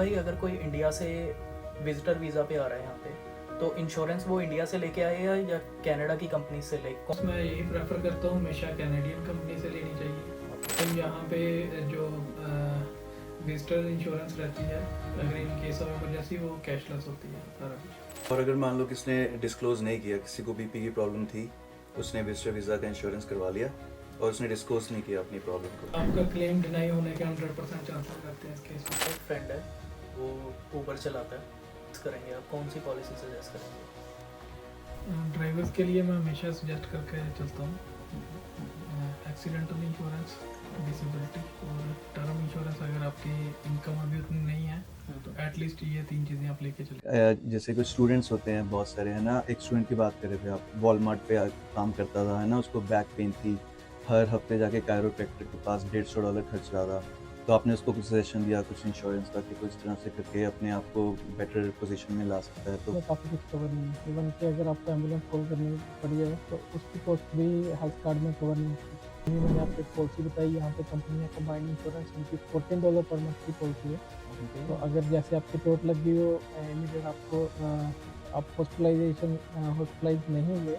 भाई, अगर कोई इंडिया से विजिटर वीज़ा पे आ रहा है यहाँ पे, तो इंश्योरेंस वो इंडिया से लेके आएगा या कनाडा की कंपनी से ले? मैं यही प्रेफर करता हूँ हमेशा कैनेडियन कंपनी से लेनी चाहिए। तो यहाँ पे जो विजिटर इंश्योरेंस रहती है, अगर इन केस ऑफ इमरजेंसी वो कैशलेस होती है सारा कुछ। और अगर मान लो किसने डिस्क्लोज नहीं किया, किसी को बीपी की प्रॉब्लम थी, उसने विजिटर वीज़ा का इंश्योरेंस करवा लिया और उसने डिस्क्लोज नहीं किया अपनी प्रॉब्लम को, आपका क्लेम डिनाई होने के 100% चांसेस रहते हैं इस केस में। एक फ्रेंड है, वो ऊबर चलाता है, करेंगे आप कौन सी पॉलिसी सजेस्ट करेंगे? ड्राइवर्स के लिए मैं हमेशा सजेस्ट करके चलता हूँ एक्सीडेंटल इंश्योरेंस, डिसेबिलिटी और टर्म इंश्योरेंस। अगर आपकी इनकम अभी उतनी नहीं है तो एटलीस्ट ये 3 चीज़ें आप लेके चलिए। जैसे कुछ स्टूडेंट्स होते हैं बहुत सारे, है ना। एक स्टूडेंट की बात कर रहे थे आप, वॉलमार्ट पे काम करता था, है ना। उसको बैक पेन थी, हर हफ्ते जाके कायरोप्रैक्टर के पास $150 खर्च रहा था। तो आपने उसको कुछ सजेशन दिया, कुछ इंश्योरेंस का, कि कुछ तरह से करके अपने आप को बेटर पोजीशन में ला सकता है। तो में काफ़ी कुछ कवर नहीं है। इवन कि अगर आपको एम्बुलेंस कॉल करनी पड़ी है तो उसकी कॉस्ट भी हेल्थ कार्ड में कवर नहीं होती। ये मैंने आपको एक पॉलिसी बताई, यहाँ पे कंपनी है कंबाइंड इंश्योरेंस, उनकी $14 पर मंथ की पॉलिसी है। तो अगर जैसे आपकी चोट लग गई हो, इमीडिएट आपको आप हॉस्पिटलाइज नहीं हुए,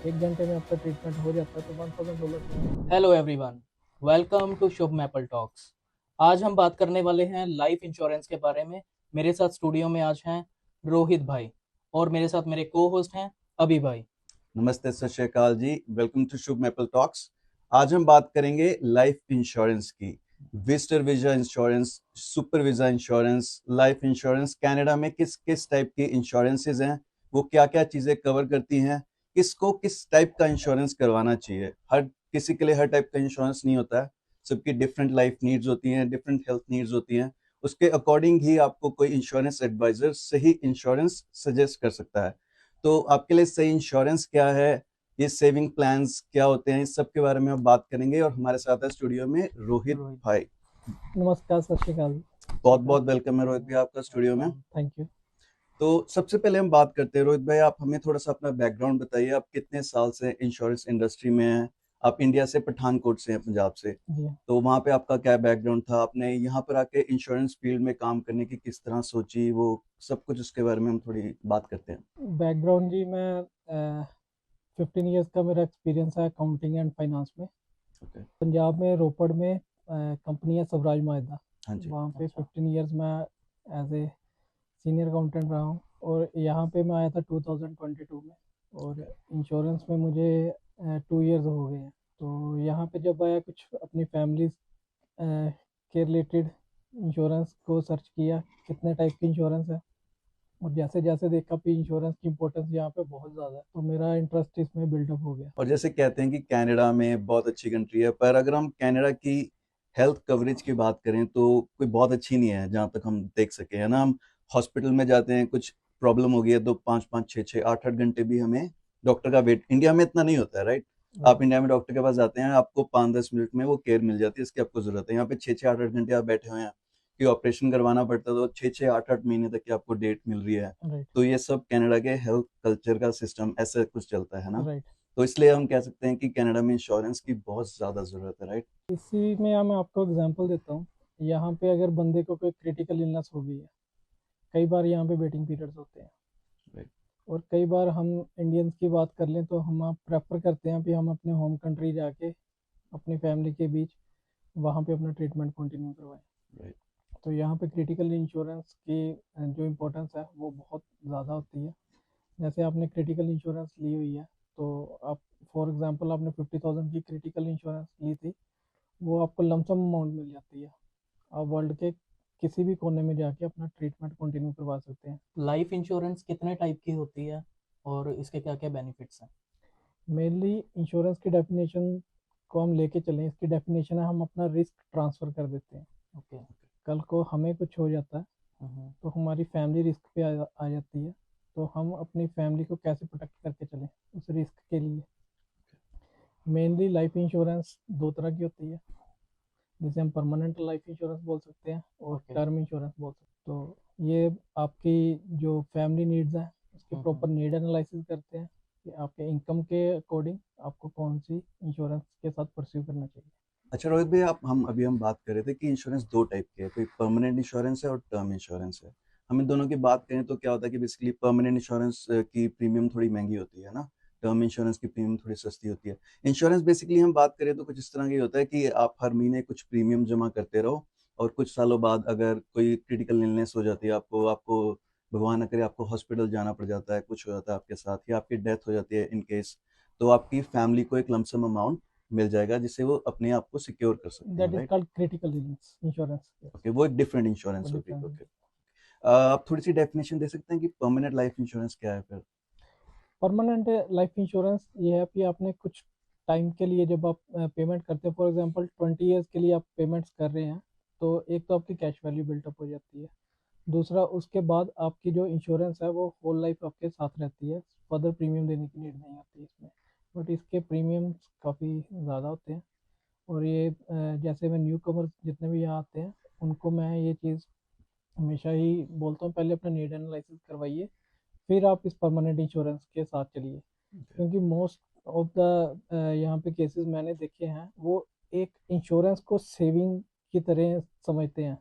1 घंटे में आपका ट्रीटमेंट हो जाता है, तो $1000। Hello everyone, welcome to Shubh maple talks. आज हम बात करने वाले हैं लाइफ इंश्योरेंस के बारे में। मेरे साथ स्टूडियो में आज हैं रोहित भाई और मेरे साथ मेरे को होस्ट हैं अभी भाई। नमस्ते, सत श्री अकाल जी, welcome to Shubh maple talks. आज हम बात करेंगे लाइफ इंश्योरेंस की। Visitor visa insurance, super visa insurance, life insurance Canada में किस किस टाइप की इंश्योरेंसेज हैं, वो क्या क्या चीजें कवर करती हैं, किसको किस टाइप का इंश्योरेंस करवाना चाहिए। हर किसी के लिए हर टाइप का इंश्योरेंस नहीं होता है, सबकी डिफरेंट लाइफ नीड्स होती हैं, डिफरेंट हेल्थ नीड्स होती हैं। उसके अकॉर्डिंग ही आपको कोई इंश्योरेंस एडवाइजर सही इंश्योरेंस सजेस्ट कर सकता है। तो आपके लिए सही इंश्योरेंस क्या है, ये सेविंग प्लान्स क्या होते हैं, इस सब के बारे में हम बात करेंगे। और हमारे साथ है स्टूडियो में रोहित भाई। नमस्कार, सत श्री अकाल। बहुत बहुत वेलकम है रोहित भाई आपका स्टूडियो में। Thank you. तो सबसे पहले हम बात करते हैं, रोहित भाई आप हमें थोड़ा सा अपना बैकग्राउंड बताइए। आप कितने साल से इंश्योरेंस इंडस्ट्री में हैं? आप इंडिया से, पठानकोट से हैं, पंजाब से। जी, तो वहाँ पे आपका क्या बैकग्राउंड था, आपने यहाँ पर आके इंश्योरेंस फील्ड में काम करने की किस तरह सोची, वो सब कुछ उसके बारे में हम थोड़ी बात करते हैं। बैकग्राउंड जी, मैं 15 ईयर्स का मेरा एक्सपीरियंस है अकाउंटिंग एंड फाइनेंस में। ओके। पंजाब में रोपड़ में कंपनी है स्वराज मायदा, हाँ जी। वहाँ पे 15 ईयर्स मैं एज ए सीनियर अकाउंटेंट रहा हूँ। और यहाँ पे मैं आया था 2022 में, और इंश्योरेंस में मुझे 2 ईयर्स हो गए हैं। तो यहाँ पे जब आया, कुछ अपनी फैमिली के रिलेटेड इंश्योरेंस को सर्च किया, कितने टाइप की इंश्योरेंस है, और जैसे जैसे देखा कि इंश्योरेंस की इंपॉर्टेंस यहाँ पे बहुत ज़्यादा है, तो मेरा इंटरेस्ट इसमें बिल्डअप हो गया। और जैसे कहते हैं कि कनाडा में बहुत अच्छी कंट्री है, पर अगर हम कनाडा की हेल्थ कवरेज की बात करें तो कोई बहुत अच्छी नहीं है जहाँ तक हम देख सके, है ना। हम हॉस्पिटल में जाते हैं, कुछ प्रॉब्लम हो गई है तो 5-5, 6-6, 8-8 घंटे भी हमें डॉक्टर का वेट, इंडिया में इतना नहीं होता है, राइट। आप इंडिया में डॉक्टर के पास जाते हैं, आपको 5-10 मिनट में वो केयर मिल जाती है, इसकी आपको जरूरत है। यहाँ पे 6-6, 8-8 घंटे आप बैठे हुए हैं, कि ऑपरेशन करवाना पड़ता है तो 6-6, 8-8 महीने तक की आपको डेट मिल रही है। राइट, तो ये सब कनाडा के हेल्थ कल्चर का सिस्टम ऐसा कुछ चलता है ना। राइट। तो इसलिए हम कह सकते हैं कि कनाडा में इंश्योरेंस की बहुत ज़्यादा ज़रूरत है, राइट? इसी में मैं आपको एग्जांपल देता हूँ। यहाँ पे अगर बंदे को कोई क्रिटिकल इलनेस हो गई है, कई बार यहाँ पे वेटिंग पीरियड्स होते हैं। राइट। और कई बार हम इंडियंस की बात कर लें तो हम आप प्रेफर करते हैं कि हम अपने होम कंट्री जाके अपनी फैमिली के बीच वहाँ पे अपना ट्रीटमेंट कंटिन्यू करवाएं। राइट। तो यहाँ पे क्रिटिकल इंश्योरेंस की जो इम्पोर्टेंस है वो बहुत ज़्यादा होती है। जैसे आपने क्रिटिकल इंश्योरेंस ली हुई है, तो आप फॉर एग्जांपल आपने 50,000 की क्रिटिकल इंश्योरेंस ली थी, वो आपको लमसम अमाउंट मिल जाती है। आप वर्ल्ड के किसी भी कोने में जाके अपना ट्रीटमेंट कंटिन्यू करवा सकते हैं। लाइफ इंश्योरेंस कितने टाइप की होती है और इसके क्या क्या बेनिफिट्स हैं? मेनली इंश्योरेंस की डेफिनेशन को हम लेके चलें, इसकी डेफिनेशन है हम अपना रिस्क ट्रांसफ़र कर देते हैं। ओके। कल को हमें कुछ हो जाता है हम्म। तो हमारी फैमिली रिस्क पे आ जाती है। तो हम अपनी फैमिली को कैसे प्रोटेक्ट करके चलें उस रिस्क के लिए। मेनली लाइफ इंश्योरेंस दो तरह की होती है, जिसे हम परमानेंट लाइफ इंश्योरेंस बोल सकते हैं और ओके। टर्म इंश्योरेंस बोल सकते हैं। तो ये आपकी जो फैमिली नीड्स हैं उसकी प्रॉपर नीड एनालिसिस करते हैं कि आपके इनकम के अकॉर्डिंग आपको कौन सी इंश्योरेंस के साथ परस्यू करना चाहिए। अच्छा रोहित भाई, आप हम बात कर रहे थे कि इंश्योरेंस दो टाइप के है, कोई परमानेंट इंश्योरेंस है और टर्म इंश्योरेंस है। हम इन दोनों की बात करें तो क्या होता है कि बेसिकली परमानेंट इंश्योरेंस की प्रीमियम थोड़ी महंगी होती है ना, टर्म इंश्योरेंस की प्रीमियम थोड़ी सस्ती होती है। इंश्योरेंस बेसिकली हम बात करें तो कुछ इस तरह की होता है कि आप हर महीने कुछ प्रीमियम जमा करते रहो, और कुछ सालों बाद अगर कोई क्रिटिकल इलनेस हो जाती है, आपको आपको भगवान न करे आपको हॉस्पिटल जाना पड़ जाता है, कुछ हो जाता है आपके साथ या आपकी डेथ हो जाती है इन केस, तो आपकी फैमिली को एक लमसम अमाउंट मिल जाएगा जिससे वो अपने आप को सिक्योर कर सकते हैं, that is right? Called critical illness insurance. Okay, वो एक डिफरेंट इंश्योरेंस होगी। डिफरेंट। ओके, आप थोड़ी सी डेफिनेशन दे सकते हैं कि परमानेंट लाइफ इंश्योरेंस क्या है फिर? परमानेंट लाइफ इंश्योरेंस ये है कि आपने कुछ टाइम के लिए जब आप पेमेंट करते हैं, फॉर एग्जांपल 20 ईयर्स के लिए आप पेमेंट्स कर रहे हैं, तो एक तो आपकी कैश वैल्यू बिल्टअप हो जाती है। दूसरा, उसके बाद आपकी जो इंश्योरेंस है वो होल लाइफ आपके साथ रहती है, फर्दर प्रीमियम देने की नीड नहीं आती इसमें। बट इसके प्रीमियम्स काफ़ी ज़्यादा होते हैं। और ये जैसे मैं न्यू कमर्स जितने भी यहाँ आते हैं उनको मैं ये चीज़ हमेशा ही बोलता हूँ, पहले अपना नीड एनालिसिस करवाइए, फिर आप इस परमानेंट इंश्योरेंस के साथ चलिए। Okay. क्योंकि मोस्ट ऑफ द यहाँ पे केसेस मैंने देखे हैं, वो एक इंश्योरेंस को सेविंग की तरह समझते हैं,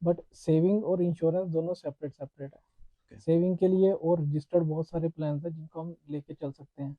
बट सेविंग और इंश्योरेंस दोनों सेपरेट सेपरेट है। Okay. सेविंग के लिए और रजिस्टर्ड बहुत सारे प्लान हैं जिनको हम लेके चल सकते हैं।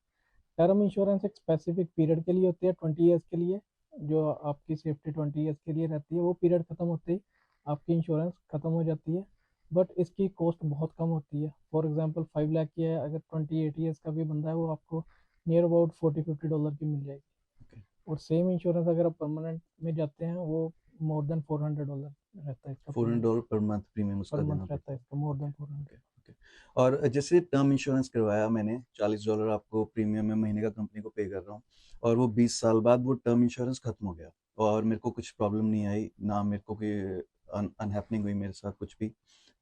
टर्म इंश्योरेंस एक स्पेसिफिक पीरियड के लिए होती है, 20 ईयर्स के लिए, जो आपकी सेफ्टी 20 ईयर्स के लिए रहती है। वो पीरियड खत्म होते ही आपकी इंश्योरेंस खत्म हो जाती है, बट इसकी कॉस्ट बहुत कम होती है। फॉर एग्जांपल 5 लाख की है, अगर 28 ईयर्स का भी बंदा है, वो आपको नियर अबाउट $40-50 की मिल जाएगी। Okay. और सेम इंश्योरेंस अगर आप परमानेंट में जाते हैं, वो मोर देन $400 रहता है इसका प्रीमियम। $400 पर मंथ प्रीमियम पर उसका देना मंथ रहता पड़ता है है। इसका मोर देन 400। Okay, okay. और जैसे टर्म इंश्योरेंस करवाया मैंने, $40 आपको प्रीमियम में महीने का कंपनी को पे कर रहा हूँ, और वो 20 साल बाद वो टर्म इंश्योरेंस खत्म हो गया और मेरे को कुछ प्रॉब्लम नहीं आई ना, मेरे को कोई अनहैपनिंग हुई मेरे साथ कुछ भी,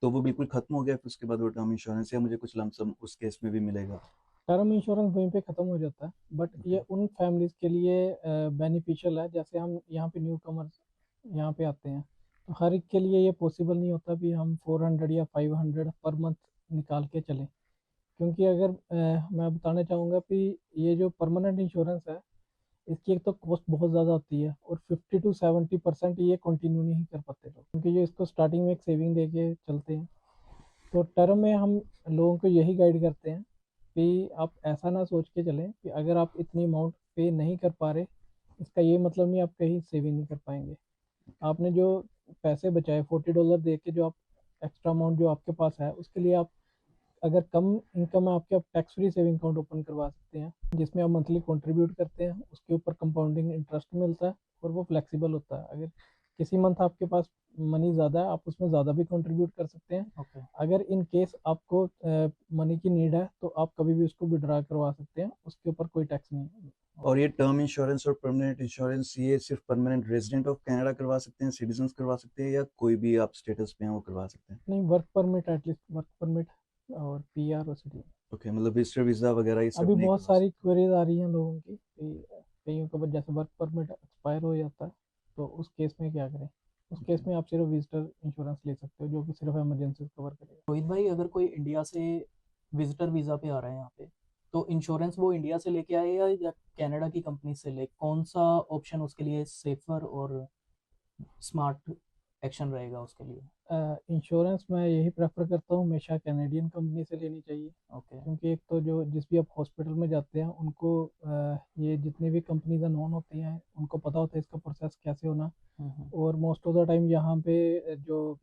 तो वो बिल्कुल खत्म हो गया फिर उसके बाद वो टर्म इंश्योरेंस, या मुझे कुछ लमसम उस केस में भी मिलेगा? टर्म इंश्योरेंस वहीं पे ख़त्म हो जाता है, बट ओके। ये उन फैमिलीज़ के लिए बेनिफिशियल है। जैसे हम यहाँ पे न्यू कमर्स यहाँ पे आते हैं, तो हर एक के लिए ये पॉसिबल नहीं होता कि हम 400 या 500 पर मंथ निकाल के चलें। क्योंकि अगर मैं बताना चाहूँगा कि ये जो परमानेंट इंश्योरेंस है, इसकी एक तो कॉस्ट बहुत ज़्यादा होती है, और 50 to 70% ये कंटिन्यू नहीं कर पाते लोग, क्योंकि जो इसको स्टार्टिंग में एक सेविंग दे के चलते हैं। तो टर्म में हम लोगों को यही गाइड करते हैं कि आप ऐसा ना सोच के चलें कि अगर आप इतनी अमाउंट पे नहीं कर पा रहे, इसका ये मतलब नहीं आप कहीं सेविंग नहीं कर पाएंगे। आपने जो पैसे बचाए $40 दे के, जो आप एक्स्ट्रा अमाउंट जो आपके पास है, उसके लिए आप अगर कम इनकम है आपके, आप tax free saving account open करवा सकते हैं, जिसमें आप मंथली कंट्रीब्यूट करते हैं, उसके ऊपर कंपाउंडिंग इंटरेस्ट मिलता है, और वो फ्लेक्सिबल होता है। अगर किसी मंथ आपके पास मनी ज़्यादा है, आप उसमें ज़्यादा भी कंट्रीब्यूट कर सकते हैं। ओके। अगर इन केस आपको मनी की नीड है, तो आप कभी भी उसको विड्रा करवा सकते हैं, उसके ऊपर कोई टैक्स नहीं है। और ये टर्म इंश्योरेंस और परमानेंट इंश्योरेंस ये सिर्फ परमानेंट रेजिडेंट ऑफ कनाडा करवा सकते हैं, सिटीजन्स करवा सकते हैं, या कोई भी आप स्टेटस पे हैं वो करवा सकते हैं? नहीं, work permit, at least work permit और पीआर और सिटी। ओके, मतलब विजिटर वीजा वगैरह ये सब अभी नहीं बहुत करवा सारी सकते? क्वेरीज आ रही हैं लोगों की कि कईयों का जैसे वर्क परमिट एक्सपायर हो जाता है, तो उस केस में क्या करें। उस ओके। केस में आप सिर्फ विजिटर इंश्योरेंस ले सकते हो, जो कि सिर्फ इमरजेंसी कवर करेगा। रोहित भाई, अगर कोई इंडिया से विजिटर वीज़ा पे आ रहा है यहाँ पे, तो इंश्योरेंस वो इंडिया से लेके आए या कनाडा की कंपनी से ले, कौन सा ऑप्शन उसके लिए सेफर और स्मार्ट एक्शन रहेगा उसके लिए? इंश्योरेंस मैं यही प्रेफर करता हूँ, हमेशा कैनेडियन कंपनी से लेनी चाहिए। ओके। क्योंकि एक तो जो जिस भी आप हॉस्पिटल में जाते हैं, उनको ये जितनी भी कंपनीज नॉन होती हैं, उनको पता होता है इसका प्रोसेस कैसे होना। और मोस्ट ऑफ द टाइम यहाँ पे जो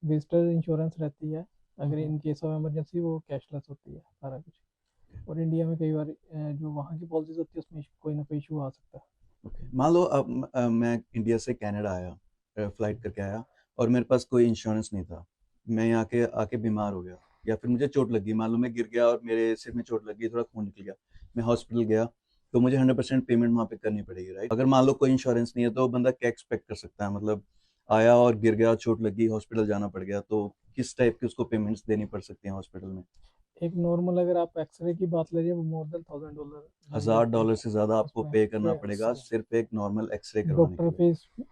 विजिटर इंश्योरेंस रहती है, अगर इन केस ऑफ इमरजेंसी, वो कैशलेस होती है सारा कुछ। और इंडिया में कई बार जो वहाँ की पॉलिसीज होती है, उसमें कोई ना कोई इशू आ सकता है। ओके, मान लो अब मैं इंडिया से कनाडा आया, फ्लाइट करके आया, और मेरे पास कोई इंश्योरेंस नहीं था, मैं यहाँ के आके बीमार हो गया, या फिर मुझे चोट लगी, मान लो मैं गिर गया और मेरे सिर में चोट लगी, थोड़ा खून निकल गया, मैं हॉस्पिटल गया, तो मुझे 100% पेमेंट वहाँ पे करनी पड़ेगी, राइट? अगर मान लो कोई इंश्योरेंस नहीं है तो बंदा क्या एक्सपेक्ट कर सकता है, मतलब आया और गिर गया, चोट लगी, हॉस्पिटल जाना पड़ गया, तो किस टाइप की उसको पेमेंट्स देनी पड़ सकती हैं हॉस्पिटल में? एक नॉर्मल अगर आप एक्सरे की बात ले रही है, वो मोर देन $1000 लग जाते $1000 हैं से ज़्यादा आपको उसमें। पे करना पड़ेगा फिर सिर्फ एक नॉर्मल एक्सरे करवाने डॉक्टर के लिए, फीस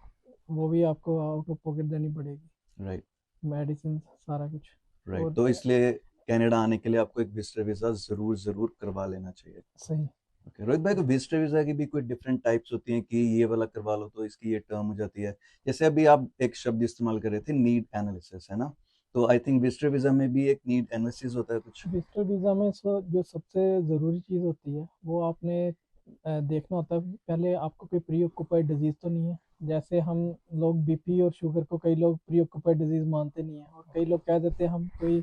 वो भी आपको आउट ऑफ पॉकेट देनी पड़ेगी, राइट? मेडिसिन सारा कुछ। राइट, और तो इसलिए कनाडा आने के लिए आपको एक विजिटर वीज़ा ज़रूर ज़रूर करवा लेना चाहिए। सही। ओके रोहित भाई, तो विजिटर वीजा की भी कोई डिफरेंट टाइप्स होती हैं कि ये वाला करवा लो तो इसकी ये टर्म हो जाती है? जैसे अभी आप एक शब्द इस्तेमाल कर रहे थे, नीड एनालिसिस, है ना? तो आई थिंक विजिटर वीजा में भी एक नीड एनालिसिस होता है कुछ। विजिटर वीज़ा में जो सबसे ज़रूरी चीज़ होती है वो आपने देखना होता है पहले आपको कोई प्री ऑक्यूपाइड डिजीज़ तो नहीं है। जैसे हम लोग बीपी और शुगर को कई लोग प्री ऑक्यूपाइड डिजीज़ मानते नहीं है और कई लोग कह देते हैं हम कोई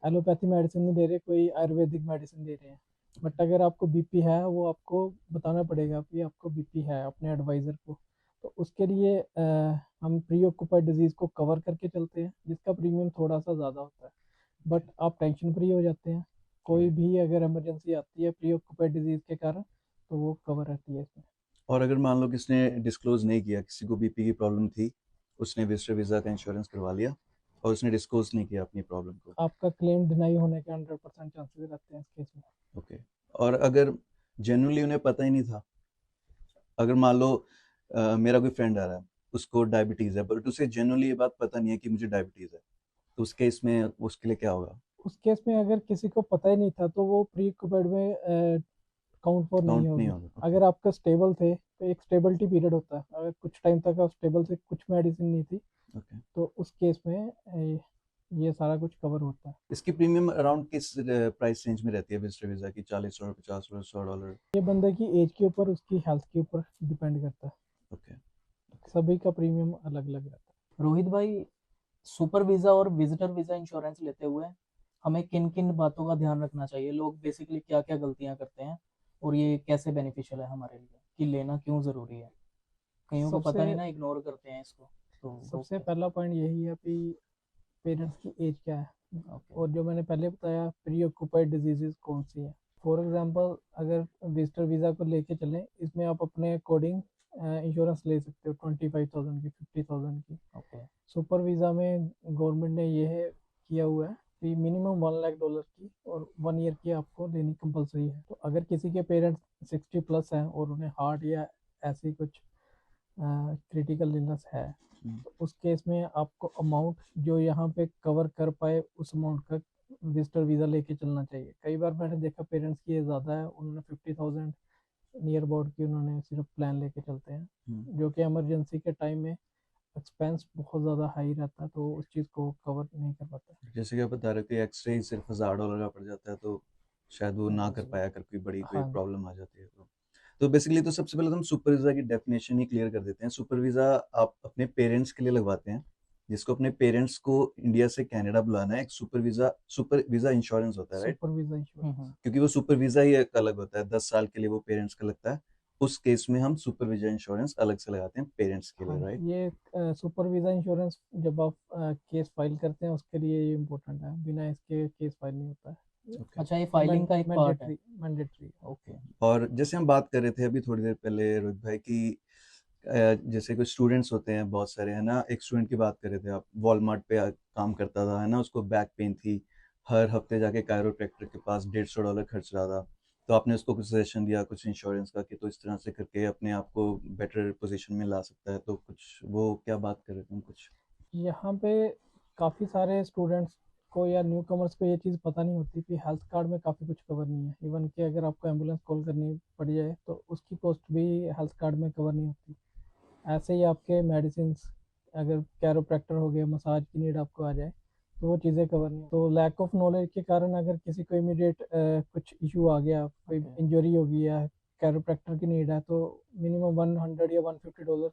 एलोपैथी मेडिसिन नहीं दे रहे, कोई आयुर्वेदिक मेडिसिन दे रहे हैं। बट अगर आपको बीपी है वो आपको बताना पड़ेगा कि आपको बीपी है अपने एडवाइज़र को। तो उसके लिए हम प्री ऑक्यूपाइड डिजीज़ को कवर करके चलते हैं जिसका प्रीमियम थोड़ा सा ज़्यादा होता है। बट आप टेंशन फ्री हो जाते हैं। कोई भी अगर इमरजेंसी आती है प्री ऑक्यूपाइड डिजीज़ के कारण तो वो कवर रहती है इसमें। और अगर मान लो किसने डिस्क्लोज नहीं किया, किसी को बीपी की प्रॉब्लम थी, उसने विजिटर वीजा का इंश्योरेंस करवा लिया और उसने डिस्क्लोज नहीं किया अपनी प्रॉब्लम को, आपका क्लेम डिनाई होने के 100% चांसेस रहते हैं इस केस में। ओके। और अगर जेन्युइनली उन्हें पता ही नहीं था, अगर मान लो मेरा कोई फ्रेंड आ रहा है, उसको डायबिटीज है बट उसे जेन्युइनली ये बात पता नहीं है कि मुझे डायबिटीज है, तो उस केस में उसके लिए क्या होगा? उस केस में अगर किसी को पता ही नहीं था तो वो प्री ऑक्यूपाइड में काउंट फॉर नहीं काउंट नहीं होगी। होगा, ओके। अगर आपका स्टेबल थे तो एक स्टेबिलिटी पीरियड होता है, अगर कुछ टाइम तक आप स्टेबल थे, कुछ मेडिसिन नहीं थी, ओके। तो उस केस में ये सारा कुछ कवर होता है। इसकी प्रीमियम अराउंड किस प्राइस रेंज में रहती है विजिटर वीजा की? $40, $50, $100? ये बंदे की एज के ऊपर, उसकी हेल्थ के ऊपर डिपेंड करता है। ओके। सभी का प्रीमियम अलग अलग रहता है। रोहित भाई, सुपर वीज़ा और विजिटर वीज़ा इंश्योरेंस लेते हुए हमें किन किन बातों का ध्यान रखना चाहिए? लोग बेसिकली क्या क्या गलतियां करते हैं और ये कैसे बेनिफिशियल है हमारे लिए, कि लेना क्यों ज़रूरी है? कईयों को पता सबसे नहीं ना, इग्नोर करते हैं इसको। तो वो सबसे कैसे? पहला पॉइंट यही है कि पेरेंट्स की एज क्या है ओके। और जो मैंने पहले बताया प्री ऑक्यूपाइड डिजीजेज कौन सी है। फॉर एग्जांपल अगर विजिटर वीज़ा को लेके चलें, इसमें आप अपने अकॉर्डिंग इंश्योरेंस ले सकते हो 25,000 की, 50,000 की। ओके। सुपर वीज़ा में गवर्नमेंट ने ये किया हुआ है कि मिनिमम $1 लाख की और 1 ईयर की आपको लेनी कंपलसरी है। तो अगर किसी के पेरेंट्स 60+ हैं और उन्हें हार्ट या ऐसी कुछ क्रिटिकल इलनेस है, तो उस केस में आपको अमाउंट जो यहाँ पे कवर कर पाए उस अमाउंट का विजिटर वीज़ा लेके चलना चाहिए। कई बार मैंने देखा पेरेंट्स की ये ज़्यादा है, उन्होंने 50,000 नियर अबाउट की उन्होंने सिर्फ प्लान लेके चलते हैं, जो कि इमरजेंसी के टाइम में एक्सपेंस बहुत ज़्यादा हाई रहता है तो उस चीज़ को कवर नहीं कर पाता। जैसे कि आप बता रहे थे एक्सरे ही सिर्फ $1,000 का पड़ जाता है, तो शायद वो ना कर जी। पाया अगर कोई बड़ी कोई हाँ जी। प्रॉब्लम आ जाती है तो बेसिकली तो सबसे पहले तो हम सुपर वीजा की डेफिनेशन ही क्लियर कर देते हैं। सुपर वीजा आप अपने पेरेंट्स के लिए लगवाते हैं, जिसको अपने पेरेंट्स को इंडिया से कनाडा बुलाना है। एक सुपर वीजा इंश्योरेंस होता है, राइट? Super visa insurance. क्योंकि वो सुपर वीजा ही एक अलग होता है, 10 साल के लिए वो पेरेंट्स का लगता है। उस केस में हम सुपर वीजा इंश्योरेंस अलग से लगाते हैं पेरेंट्स के हाँ लिए, राइट? जी, ये सुपर वीज़ा इंश्योरेंस जब आप केस फाइल करते हैं उसके लिए ये इम्पोर्टेंट है, बिना इसके केस फाइल नहीं होता है। ओके। अच्छा, ये फाइलिंग का एक पार्ट है। Mandatory mandatory. ओके। और जैसे हम बात कर रहे थे अभी थोड़ी देर पहले रोहित भाई की, जैसे कुछ स्टूडेंट्स होते हैं बहुत सारे, है ना? एक स्टूडेंट की बात कर रहे थे आप, वॉलमार्ट पे काम करता था, है ना? उसको बैक पेन थी, हर हफ्ते जाके कायरोप्रैक्टर के पास $150 खर्च रहा था। तो आपने उसको कुछ सजेशन दिया कुछ इंश्योरेंस का कि तो इस तरह से करके अपने आप को बेटर पोजीशन में ला सकता है, तो कुछ वो क्या बात कर रहे थे हम कुछ? यहाँ पे काफ़ी सारे स्टूडेंट्स को या न्यू कमर्स को ये चीज़ पता नहीं होती कि हेल्थ कार्ड में काफ़ी कुछ कवर नहीं है। इवन कि अगर आपको एम्बुलेंस कॉल करनी पड़ जाए तो उसकी कॉस्ट भी हेल्थ कार्ड में कवर नहीं होती। ऐसे ही आपके मेडिसिन, अगर कैरोप्रैक्टर हो गया, मसाज की नीड आपको आ जाए तो वो चीज़ें कवर नहीं। तो लैक ऑफ नॉलेज के कारण अगर किसी को इमीडिएट कुछ इशू आ गया, कोई ओके। इंजरी हो गई या कैरोप्रैक्टर की नीड है, तो मिनिमम 100 या $150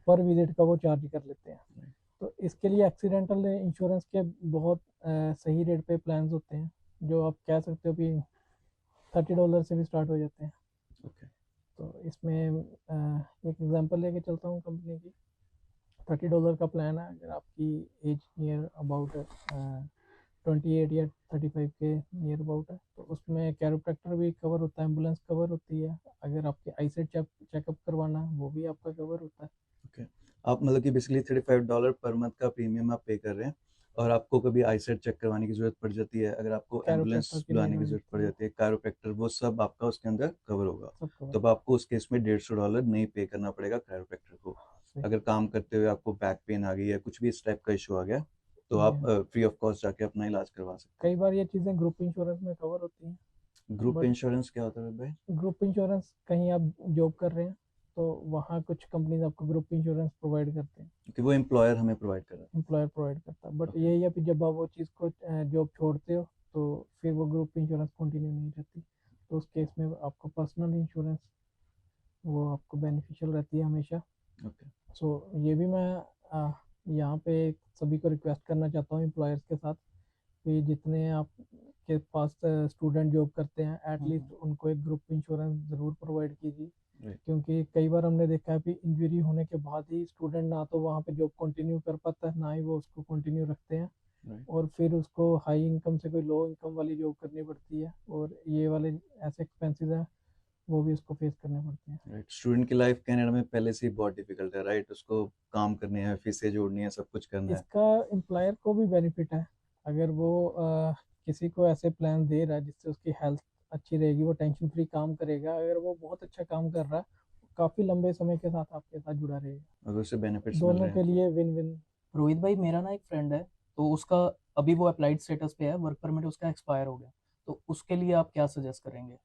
पर विजिट का वो चार्ज कर लेते हैं। तो इसके लिए एक्सीडेंटल इंश्योरेंस के बहुत सही रेट पे प्लान्स होते हैं, जो आप कह सकते हो कि $30 से भी स्टार्ट हो जाते हैं। ओके। तो इसमें एक एग्जांपल लेके चलता हूँ कंपनी की। $30 का प्लान है, अगर आपकी एज नियर अबाउट 28 या 35 के नियर अबाउट है, तो उसमें कैरोप्रैक्टर भी कवर होता है, एम्बुलेंस कवर होती है। अगर आपके आईसेट चेकअप करवाना है वो भी आपका कवर होता है। ओके। आप मतलब कि बेसिकली $35 पर मंथ का प्रीमियम आप पे कर रहे हैं, और आपको कभी आईसेट चेक करवाने की जरूरत पड़ जाती है, अगर आपको एम्बुलेंस कैरोप्रैक्टर की बुलाने नीड की होनी जरूरत पड़ चाहिए, जाती है, कायरोप्रैक्टर, वो सब आपका उसके अंदर कवर होगा। सब कवर तब आपको उस केस में $150 नहीं पे करना पड़ेगा कायरोप्रैक्टर को। सही। अगर काम करते हुए आपको बैक पेन आ गई या कुछ भी इस टाइप का इशू आ गया, तो जी आप हाँ। फ्री ऑफ कॉस्ट जाके अपना इलाज करवा सकते कई हैं। बार ये चीज़ें ग्रुप इंश्योरेंस में कवर होती हैं। ग्रुप बट इंश्योरेंस क्या होता है रोहित भाई? ग्रुप इंश्योरेंस कहीं आप जॉब कर रहे हैं तो वहाँ कुछ कंपनीज आपको ग्रुप इंश्योरेंस प्रोवाइड करते हैं, कि वो एम्प्लॉयर हमें प्रोवाइड कर रहा एम्प्लॉयर प्रोवाइड करता है। बट ओके यही है कि जब आप वो चीज़ को जॉब छोड़ते हो तो फिर वो ग्रुप इंश्योरेंस कंटिन्यू नहीं रहती, तो उस केस में आपको पर्सनल इंश्योरेंस वो आपको बेनिफिशियल रहती है हमेशा। ओके सो ये भी मैं यहाँ पे सभी को रिक्वेस्ट करना चाहता हूँ एम्प्लॉयर्स के साथ कि जितने आपके पास स्टूडेंट जॉब करते हैं एटलीस्ट उनको एक ग्रुप इंश्योरेंस ज़रूर प्रोवाइड कीजिए, राइट क्योंकि कई बार हमने देखा है कि इंजरी होने के बाद ही स्टूडेंट ना तो वहाँ पे जॉब कंटिन्यू कर पाता है, ना ही वो उसको कंटिन्यू रखते हैं, राइट और फिर उसको हाई इनकम से कोई लो इनकम वाली जॉब करनी पड़ती है, और ये वाले ऐसे एक्सपेंसेस हैं वो भी उसको फेस करने पड़ते हैं। राइट स्टूडेंट की लाइफ कनाडा में पहले से ही बहुत डिफिकल्ट है, राइट? उसको काम करने हैं, फीसें जोड़नी है, सब कुछ करना है। इसका एम्प्लॉयर को भी बेनिफिट है अगर वो किसी को ऐसे प्लान दे रहा है जिससे उसकी हेल्थ अच्छी रहेगी, वो टेंशन फ्री काम करेगा, अगर वो बहुत अच्छा काम कर रहा है काफ़ी लंबे समय के साथ आपके साथ जुड़ा रहेगा, अगर उससे बेनिफिट्स मिल दोनों रहे के हैं। लिए विन विन। रोहित भाई, मेरा ना एक फ्रेंड है, तो उसका अभी वो अप्लाइड स्टेटस पे है, वर्क परमिट उसका एक्सपायर हो गया, तो उसके लिए आप क्या सजेस्ट करेंगे?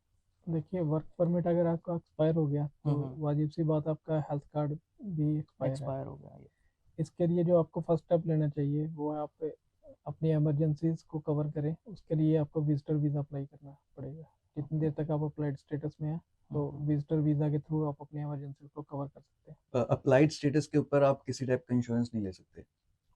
देखिए वर्क परमिट अगर आपका एक्सपायर हो गया तो हम्म। वाजिब सी बात आपका हेल्थ कार्ड भी एक्सपायर है। एक्सपायर हो गया ये। इसके लिए जो आपको फर्स्ट स्टेप लेना चाहिए वो है आप अपनी इमरजेंसीज को कवर करें, उसके लिए आपको विजिटर वीज़ा अप्लाई करना पड़ेगा। जितनी देर तक आप अप्लाइड स्टेटस में है तो विजिटर वीज़ा के थ्रू आप अपनी इमरजेंसी को कवर कर सकते हैं। अप्लाइड स्टेटस के ऊपर आप किसी टाइप का इंश्योरेंस नहीं ले सकते?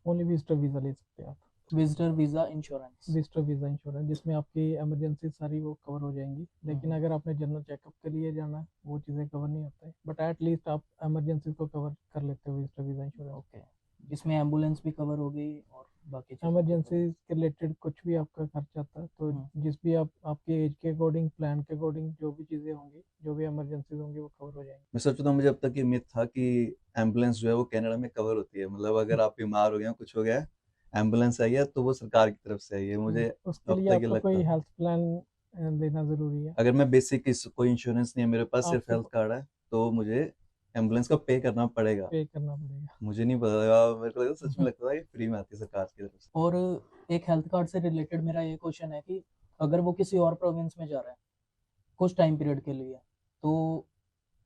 ओनली विजिटर वीज़ा ले सकते हैं आप, visitor visa insurance. Visitor visa insurance जिसमें आपकी इमरजेंसी सारी वो कवर हो जाएंगी, लेकिन अगर आपने जनरल चेकअप के लिए जाना है वो चीज़ें कवर नहीं होता है, बट एट लीस्ट आप इमरजेंसी को कवर कर लेते हो विजिटर वीज़ा इंश्योरेंस। ओके, इसमें एम्बुलेंस भी कवर हो गई और बाकी चीज़ें भी इमरजेंसी cover- के रिलेटेड कुछ भी आपका खर्च आता है तो हम्म, जिस भी आप आपके एज के अकॉर्डिंग प्लान के अकॉर्डिंग जो भी चीज़ें होंगी जो भी इमरजेंसीज होंगी वो कवर हो जाएंगी। मैं सच बताऊं, मुझे अब तक ये मिथ था कि एम्बुलेंस जो है वो कनाडा में कवर होती है, मतलब अगर आप बीमार हो गए हैं, कुछ हो गया है, एम्बुलेंस आई है तो वो सरकार की तरफ से आई है। मुझे उसके अब लिए तक ये आपका लगता कोई था। हेल्थ प्लान लेना ज़रूरी है। अगर मैं बेसिक कोई इंश्योरेंस नहीं है मेरे पास, सिर्फ आपको हेल्थ कार्ड है, तो मुझे एम्बुलेंस का पे करना पड़ेगा? पे करना पड़ेगा। मुझे नहीं पता था, मेरे को लगा, सच में हम्म। लगता था ये फ्री में आती है सरकार की तरफ से। और एक हेल्थ कार्ड से रिलेटेड मेरा ये क्वेश्चन है कि अगर वो किसी और प्रोविंस में जा रहा है कुछ टाइम पीरियड के लिए, तो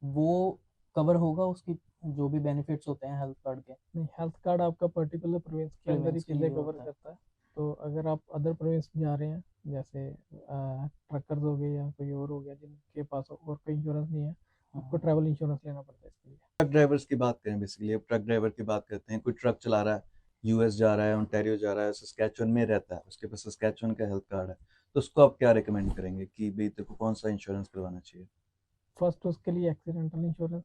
वो कवर होगा उसकी जो भी बेनिफिट्स होते हैं हेल्थ कार्ड के? नहीं, हेल्थ कार्ड आपका पर्टिकुलर प्रोविंस के अंदर ही प्रोविंस के चीज़ें लिए कवर होता है। करता है। तो अगर आप अदर प्रोविंस जा रहे हैं जैसे ट्रकर्स हो गए या कोई और हो गया जिनके पास और कोई इंश्योरेंस नहीं है, आपको ट्रैवल इंश्योरेंस लेना पड़ता है इसके लिए। ट्रक ड्राइवर्स की बात करें, बेसिकली अब ट्रक ड्राइवर की बात करते हैं। कोई ट्रक चला रहा है, यूएस जा रहा है, ओंटारियो जा रहा है, सस्कैचुअन में रहता है, उसके पास सस्कैचुअन का हेल्थ कार्ड है, तो उसको आप क्या रिकमेंड करेंगे कि भाई तेरे को कौन सा इंश्योरेंस करवाना चाहिए? फर्स्ट उसके लिए accidental insurance,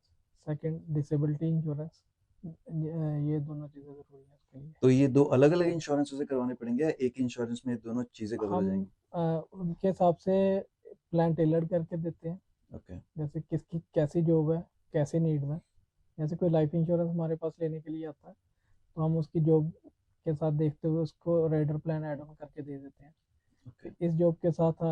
second disability insurance, ये दोनों चीज़ें ज़रूरी है उसके लिए। तो ये दो अलग अलग इंश्योरेंस उसे करवाने पड़ेंगे या एक इंश्योरेंस में दोनों चीजें कवर हो हम जाएंगी? उनके हिसाब से प्लान टेलर करके देते हैं, ओके जैसे किसकी कैसी जॉब है, कैसे नीड है। जैसे कोई लाइफ इंश्योरेंस हमारे पास लेने के लिए आता है तो हम उसकी जॉब के साथ देखते हुए उसको राइडर प्लान ऐड ऑन करके दे देते हैं। ओके इस जॉब के साथ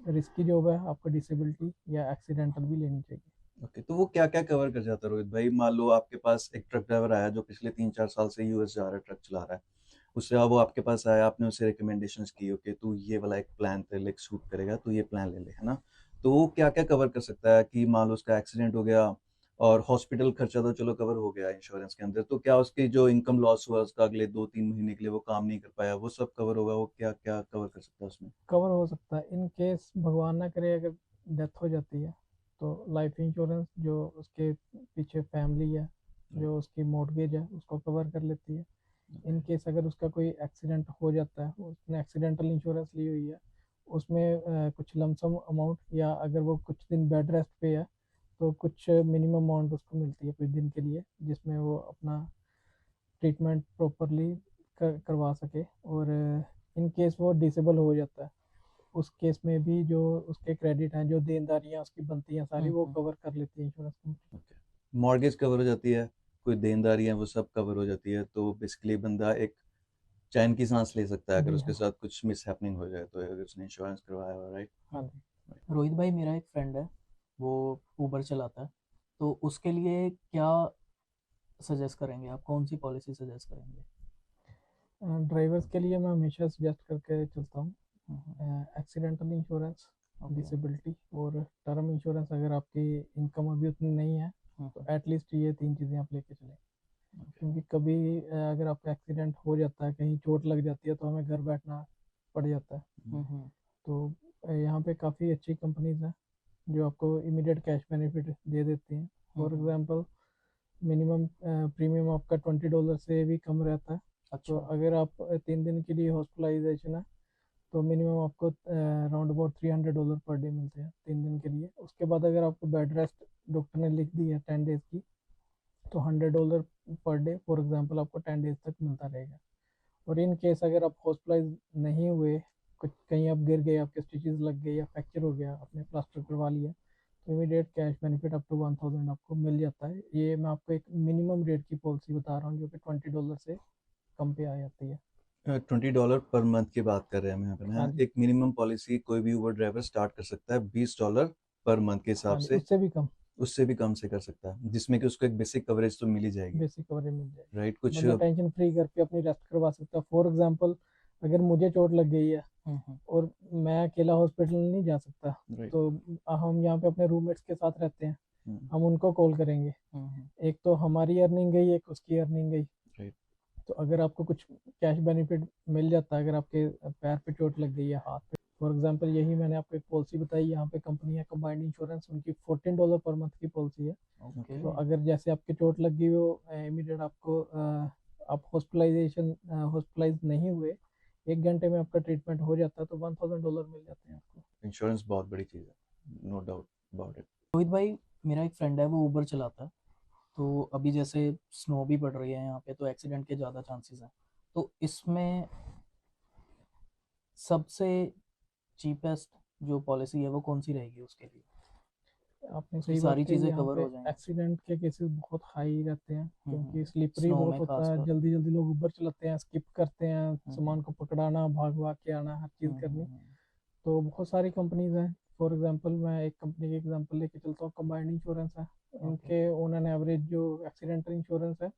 रिस्की जॉब है, आपको डिसेबिलिटी या एक्सीडेंटल भी लेनी चाहिए। ओके तो वो क्या क्या कवर कर जाता है रोहित भाई? मान लो आपके पास एक ट्रक ड्राइवर आया जो पिछले 3-4 साल से यूएस जा रहा है, ट्रक चला रहा है, उससे अब वो आपके पास आया, आपने उसे रिकमेंडेशंस की, ओके तू ये वाला एक प्लान तेरे लिए सूट करेगा, तू ये प्लान ले ले, है ना? तो वो क्या क्या कवर कर सकता है कि मान लो उसका एक्सीडेंट हो गया और हॉस्पिटल खर्चा तो चलो कवर हो गया इंश्योरेंस के अंदर, तो क्या उसकी जो इनकम लॉस हुआ उसका अगले 2-3 महीने के लिए वो काम नहीं कर पाया, वो सब कवर होगा? वो क्या क्या कवर कर सकता है उसमें? कवर हो सकता है इन केस भगवान ना करे अगर डेथ हो जाती है तो लाइफ इंश्योरेंस जो उसके पीछे फैमिली है, जो उसकी मॉर्गेज है उसको कवर कर लेती है। इन केस अगर उसका कोई एक्सीडेंट हो जाता है, उसने एक्सीडेंटल इंश्योरेंस ली हुई है, उसमें कुछ लमसम अमाउंट या अगर वो कुछ दिन बेड रेस्ट पे है तो कुछ मिनिमम अमाउंट उसको मिलती है कुछ दिन के लिए, जिसमें वो अपना ट्रीटमेंट प्रॉपरली करवा सके। और इन केस वो डिसेबल हो जाता है उस केस में भी जो उसके क्रेडिट हैं, जो देनदारियां उसकी बनती हैं सारी वो कवर कर लेती है insurance company. Okay mortgage cover हो जाती है, कोई देनदारी है वो सब कवर हो जाती है, तो बेसिकली बंदा एक चैन की सांस ले सकता है अगर जी उसके हाँ। साथ कुछ मिस हैपनिंग हो जाए, तो अगर उसने इंश्योरेंस करवाया हुआ, राइट? हाँ जी। रोहित भाई, मेरा एक फ्रेंड है, वो ऊबर चलाता है, तो उसके लिए क्या सजेस्ट करेंगे आप? कौन सी पॉलिसी सजेस्ट करेंगे? ड्राइवर्स के लिए मैं हमेशा सजेस्ट करके चलता हूँ एक्सीडेंटल इंश्योरेंस, ओके। डिसेबिलिटी और टर्म इंश्योरेंस। अगर आपकी इनकम अभी उतनी नहीं है तो एटलीस्ट ये 3 चीज़ें आप लेके चलें, क्योंकि कभी अगर आपका एक्सीडेंट हो जाता है, कहीं चोट लग जाती है, तो हमें घर बैठना पड़ जाता है। तो यहाँ पे काफ़ी अच्छी कंपनीज हैं जो आपको इमीडिएट कैश बेनिफिट दे देती हैं। फॉर एग्जांपल मिनिमम प्रीमियम आपका $20 से भी कम रहता है। तो अच्छा। अगर आप 3 दिन के लिए हॉस्पिटलाइजेशन है तो मिनिमम आपको अराउंड अबाउट $300 पर डे मिलते हैं 3 दिन के लिए। उसके बाद अगर आपको बेड रेस्ट डॉक्टर ने लिख दी है 10 डेज की, तो $100 पर डे फॉर एग्जांपल आपको 10 डेज तक मिलता रहेगा। और इन केस अगर आप हॉस्पिटलाइज नहीं हुए, कुछ कहीं आप गिर गए, आपके स्टिचेस लग गए या फ्रैक्चर हो गया, आपने प्लास्टर करवा लिया, तो immediate cash benefit up to 1000 आपको मिल जाता है। ये मैं आपको एक मिनिमम रेट की पॉलिसी बता रहा हूँ जो कि $20 से कम पे आ जाती है। $20 पर मंथ की बात कर रहे हैं हम यहाँ पे हाँ ना। जी, एक मिनिमम पॉलिसी कोई भी ऊबर ड्राइवर स्टार्ट कर सकता है $20 पर मंथ के हिसाब हाँ जी, से, उससे भी कम उससे भी कम से कर सकता है, जिसमें कि उसको एक बेसिक कवरेज तो मिल ही जाएगी, बेसिक कवरेज मिल जाएगी। राइट? कुछ बंदा टेंशन फ्री घर पे अपनी रेस्ट करवा सकता है। फॉर एग्जांपल अगर मुझे चोट लग गई है और मैं अकेला हॉस्पिटल नहीं जा सकता, राइट। तो हम यहाँ पे अपने रूममेट्स के साथ रहते हैं, हम उनको कॉल करेंगे। एक तो हमारी अर्निंग गई, एक उसकी अर्निंग गई। राइट। तो अगर आपको कुछ कैश बेनिफिट मिल जाता है, अगर आपके पैर पे चोट लग गई है, हाथ पे, फॉर एग्जांपल यही मैंने आपको एक पॉलिसी बताई, यहाँ पे कंपनी है कंबाइंड इंश्योरेंस, उनकी $14 पर मंथ की पॉलिसी है। ओके। तो अगर जैसे आपके चोट लग गई, वो इमीडिएट आपको आप हॉस्पिटलाइज नहीं हुए, 1 घंटे में आपका ट्रीटमेंट हो जाता है, तो $1000 मिल जाते हैं आपको। इंश्योरेंस बहुत बड़ी चीज़ है, no doubt about it. Rohit भाई, मेरा एक फ्रेंड है, वो उबर चलाता है। तो अभी जैसे स्नो भी पड़ रही है यहाँ पे, तो एक्सीडेंट के ज़्यादा चांसेस हैं। तो इसमें सबसे चीपेस्ट जो पॉलिसी है वो कौन सी रहेगी उसके लिए, आपने उसकी सही बात सारी कही, चीज़ें यहाँ कवर पे हो जाएंगी? एक्सीडेंट के केसेस बहुत हाई रहते हैं, क्योंकि स्लिपरी स्नो बहुत में होता है, खासकर। जल्दी जल्दी लोग ऊबर चलाते हैं, स्किप करते हैं, सामान को पकड़ाना, भाग भाग के आना, हर चीज़ करनी। तो बहुत सारी कंपनीज हैं। फॉर एग्जांपल मैं एक कंपनी की एग्जांपल लेके चलता हूँ, कंबाइंड इंश्योरेंस है। इनके ऑन एन एवरेज जो एक्सीडेंटल इंश्योरेंस है,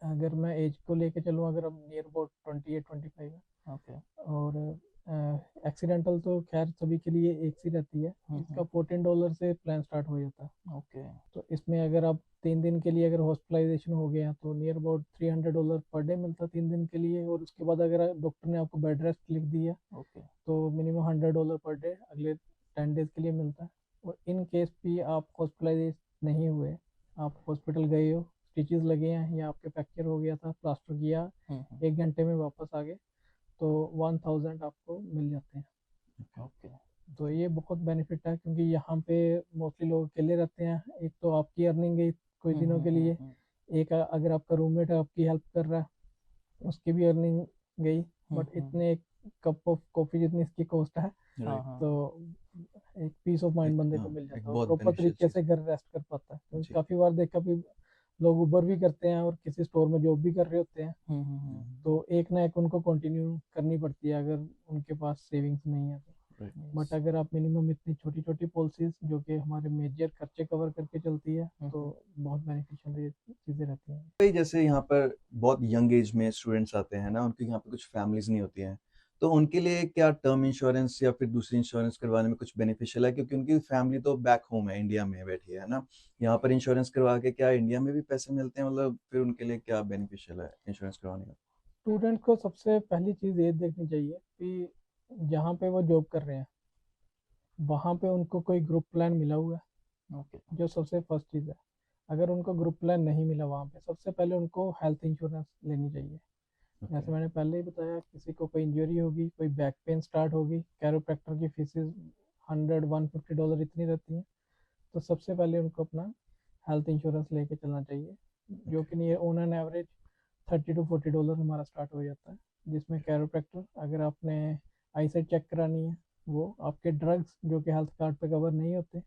अगर मैं एज को लेके चलूँ, अगर अब नियर अबाउट 28-25 है, ओके। और एक्सीडेंटल तो खैर सभी के लिए एक सी रहती है, इसका $14 से प्लान स्टार्ट हो जाता है। ओके। तो इसमें अगर आप 3 दिन के लिए अगर हॉस्पिटलाइजेशन हो गया, तो नियर अबाउट $300 पर डे मिलता है 3 दिन के लिए। और उसके बाद अगर डॉक्टर ने आपको बेड रेस्ट लिख दिया, ओके। तो मिनिमम $100 पर डे अगले 10 डेज के लिए मिलता है। और इन केस भी आप हॉस्पिटलाइज नहीं हुए, आप हॉस्पिटल गए हो, स्टिचेस लगे हैं या आपके फ्रैक्चर हो गया था, प्लास्टर किया, 1 घंटे में वापस आ गए, तो 1000 आपको मिल जाते हैं। ओके। तो ये बहुत बेनिफिट है, क्योंकि यहाँ पे मोस्टली लोग अकेले रहते हैं। एक तो आपकी अर्निंग गई कुछ दिनों के लिए, एक अगर आपका रूममेट आपकी हेल्प कर रहा है, उसकी भी अर्निंग गई। बट इतने एक कप ऑफ कॉफ़ी जितनी इसकी कॉस्ट है, हाँ हाँ। तो एक पीस ऑफ माइंड बंदे को हाँ, मिल एक जाता है, बहुत प्रॉपर बेनिफिशियल तरीके चीज़। से घर रेस्ट कर पाता है। क्योंकि जी। काफ़ी बार देखा भी, लोग उबर भी करते हैं और किसी स्टोर में जॉब भी कर रहे होते हैं, तो एक ना एक उनको कंटिन्यू करनी पड़ती है अगर उनके पास सेविंग्स नहीं है तो। राइट। बट अगर आप मिनिमम इतनी छोटी छोटी पॉलिसीज जो कि हमारे मेजर खर्चे कवर करके चलती है, तो बहुत बेनिफिशियल चीज़ें रहती हैं। भाई जैसे यहाँ पर बहुत यंग एज में स्टूडेंट्स आते हैं ना, उनके यहाँ पे कुछ फैमिलीज नहीं होती हैं, तो उनके लिए क्या टर्म इंश्योरेंस या फिर दूसरी इंश्योरेंस करवाने में कुछ बेनिफिशियल है? क्योंकि उनकी फैमिली तो बैक होम है, इंडिया में बैठी है ना। यहाँ पर इंश्योरेंस करवा के क्या इंडिया में भी पैसे मिलते हैं? मतलब फिर उनके लिए क्या बेनिफिशियल है इंश्योरेंस करवाने का? स्टूडेंट को सबसे पहली चीज़ ये देखनी चाहिए कि जहाँ पे वो जॉब कर रहे हैं, वहाँ पे उनको कोई ग्रुप प्लान मिला हुआ है। ओके। जो सबसे फर्स्ट चीज़ है। अगर उनको ग्रुप प्लान नहीं मिला वहाँ पे, सबसे पहले उनको हेल्थ इंश्योरेंस लेनी चाहिए। जैसे मैंने पहले ही बताया, किसी को कोई इंजरी होगी, कोई बैक पेन स्टार्ट होगी, कैरोप्रैक्टर की फीसेस $100-150 इतनी रहती हैं, तो सबसे पहले उनको अपना हेल्थ इंश्योरेंस लेके चलना चाहिए, जो कि नहीं ऑन एन एवरेज $30-40 हमारा स्टार्ट हो जाता है। जिसमें कैरोप्रैक्टर, अगर आपने आई साइट चेक करानी है, वो आपके ड्रग्स जो कि हेल्थ कार्ड पे कवर नहीं होते,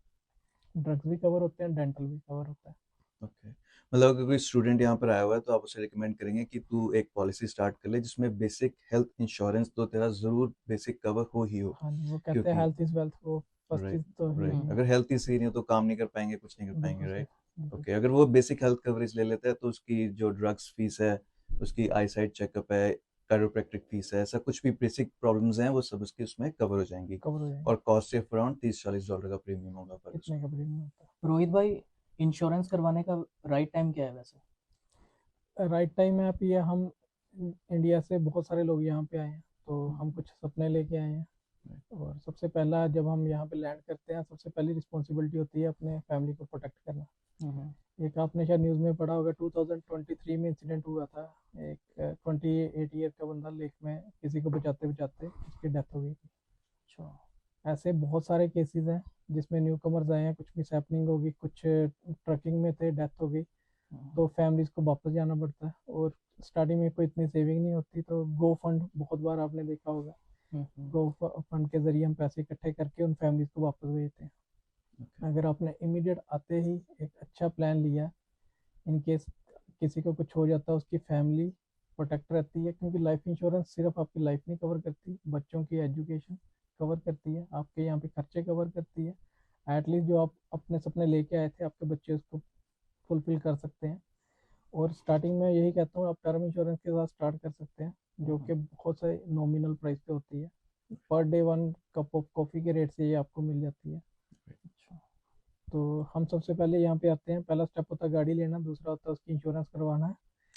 ड्रग्स भी कवर होते हैं, डेंटल भी कवर होता है। ओके, मतलब अगर कोई स्टूडेंट यहाँ पर आया हुआ है तो आप उसे रिकमेंड करेंगे कि तू एक पॉलिसी स्टार्ट कर ले जिसमें बेसिक हेल्थ इंश्योरेंस तो तेरा जरूर बेसिक कवर हो ही हो। हाँ जी, वो कहते हैं क्योंकि हेल्थ इज वेल्थ, वो फर्स्ट राइट, चीज़ तो है राइट, ही है। अगर हेल्थ ही सही नहीं हो तो काम नहीं कर पाएंगे, कुछ नहीं कर पाएंगे, बिल्कुल सही, राइट? बिल्कुल। ओके, अगर वो बेसिक हेल्थ कवरेज ले लेता है तो उसकी जो ड्रग्स फीस है, उसकी आई साइट चेकअप है, कायरोप्रैक्टिक फीस है, ऐसा कुछ भी बेसिक प्रॉब्लम्स हैं वो सब उसकी उसमें कवर हो जाएंगी। कवर हो जाएंगे। और कॉस्ट सिर्फ अराउंड $30-40 का प्रीमियम होगा पर इतने का प्रीमियम होता रोहित भाई, इंश्योरेंस करवाने का राइट टाइम क्या है वैसे? है। राइट टाइम में आप ये हम इंडिया से बहुत सारे लोग यहाँ पे आए हैं, तो हम कुछ सपने लेके आए हैं। और सबसे पहला जब हम यहाँ पे लैंड करते हैं, सबसे पहली रिस्पॉन्सिबिलिटी होती है अपने फैमिली को प्रोटेक्ट करना। एक आपने शायद न्यूज़ में पढ़ा होगा, 2023 में इंसिडेंट हुआ था। एक 28 ईयर का बंदा लेक में किसी को बचाते बचाते उसकी डेथ हो गई थी। अच्छा। ऐसे बहुत सारे केसेस हैं जिसमें न्यू कमर्स आए हैं, कुछ मिस हैपनिंग होगी, कुछ ट्रकिंग में थे, डेथ हो गई, तो फैमिलीज को वापस जाना पड़ता है। और स्टार्टिंग में कोई इतनी सेविंग नहीं होती, तो गो फंड बहुत बार आपने देखा होगा, गो फंड के जरिए हम पैसे इकट्ठे करके उन फैमिलीज को वापस भेजते हैं। अगर आपने इमीडिएट आते ही एक अच्छा प्लान लिया, इन केस किसी को कुछ हो जाता है उसकी फैमिली प्रोटेक्ट रहती है, क्योंकि लाइफ इंश्योरेंस सिर्फ आपकी लाइफ नहीं कवर करती, बच्चों की एजुकेशन कवर करती है, आपके यहाँ पे खर्चे कवर करती है। एटलीस्ट जो आप अपने सपने लेके आए थे, आपके बच्चे उसको फुलफिल कर सकते हैं। और स्टार्टिंग में यही कहता हूँ, आप टर्म इंश्योरेंस के साथ स्टार्ट कर सकते हैं, जो कि बहुत सारे नॉमिनल प्राइस पे होती है। Per day 1 cup of coffee के रेट से ये आपको मिल जाती है। अच्छा, तो हम सबसे पहले यहाँ पे आते हैं, पहला स्टेप होता है गाड़ी लेना, दूसरा होता है उसकी इंश्योरेंस करवाना है।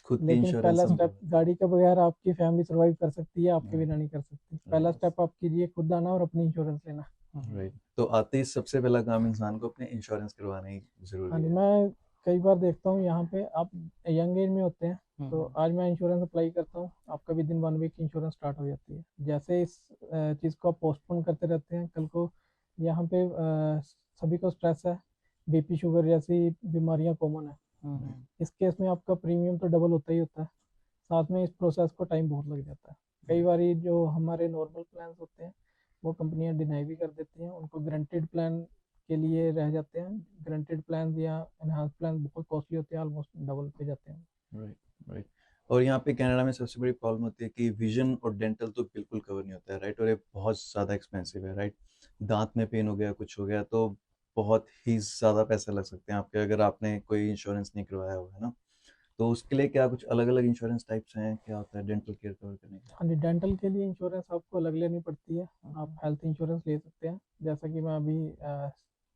खुद की लेकिन इंश्योरेंस पहला हम स्टेप, गाड़ी के बगैर आपकी फैमिली सर्वाइव कर सकती है, आपके बिना नहीं कर सकती। पहला Right. स्टेप आप कीजिए, खुद आना और अपनी इंश्योरेंस लेना। राइट। तो आते ही सबसे पहला काम इंसान को अपने इंश्योरेंस करवाना ही हाँ जरूरी जी, है। मैं कई बार देखता हूँ यहाँ पे आप यंग एज में होते हैं, तो आज मैं इंश्योरेंस अप्लाई करता हूँ, आपका within 1 week insurance start हो जाती है। जैसे इस चीज़ को आप पोस्टपोन करते रहते हैं, कल को यहाँ पे सभी को स्ट्रेस है, बीपी शुगर जैसी बीमारियाँ कॉमन है। इस केस में आपका प्रीमियम तो डबल होता ही होता है, साथ में इस प्रोसेस को टाइम बहुत लग जाता है। कई बार जो हमारे नॉर्मल प्लान होते हैं वो कंपनियां डिनाई भी कर देती हैं, उनको गारंटेड प्लान के लिए रह जाते हैं। गारंटेड प्लान या एनहांस प्लान बहुत कॉस्टली होते हैं, ऑलमोस्ट डबल पे जाते हैं। Right, right. और यहाँ पे कनाडा में सबसे बड़ी प्रॉब्लम होती है कि विजन और डेंटल तो बिल्कुल कवर नहीं होता है, राइट। और ये बहुत ज़्यादा एक्सपेंसिव है, राइट। दांत में पेन हो गया, कुछ हो गया तो बहुत ही ज़्यादा पैसे लग सकते हैं आपके, अगर आपने कोई इंश्योरेंस नहीं करवाया हुआ है ना। तो उसके लिए क्या कुछ अलग अलग इंश्योरेंस टाइप्स हैं, क्या होता है डेंटल केयर कवर करने का? हाँ जी, डेंटल के लिए इंश्योरेंस आपको अलग लेनी पड़ती है, आप हेल्थ इंश्योरेंस ले सकते हैं। जैसा कि मैं अभी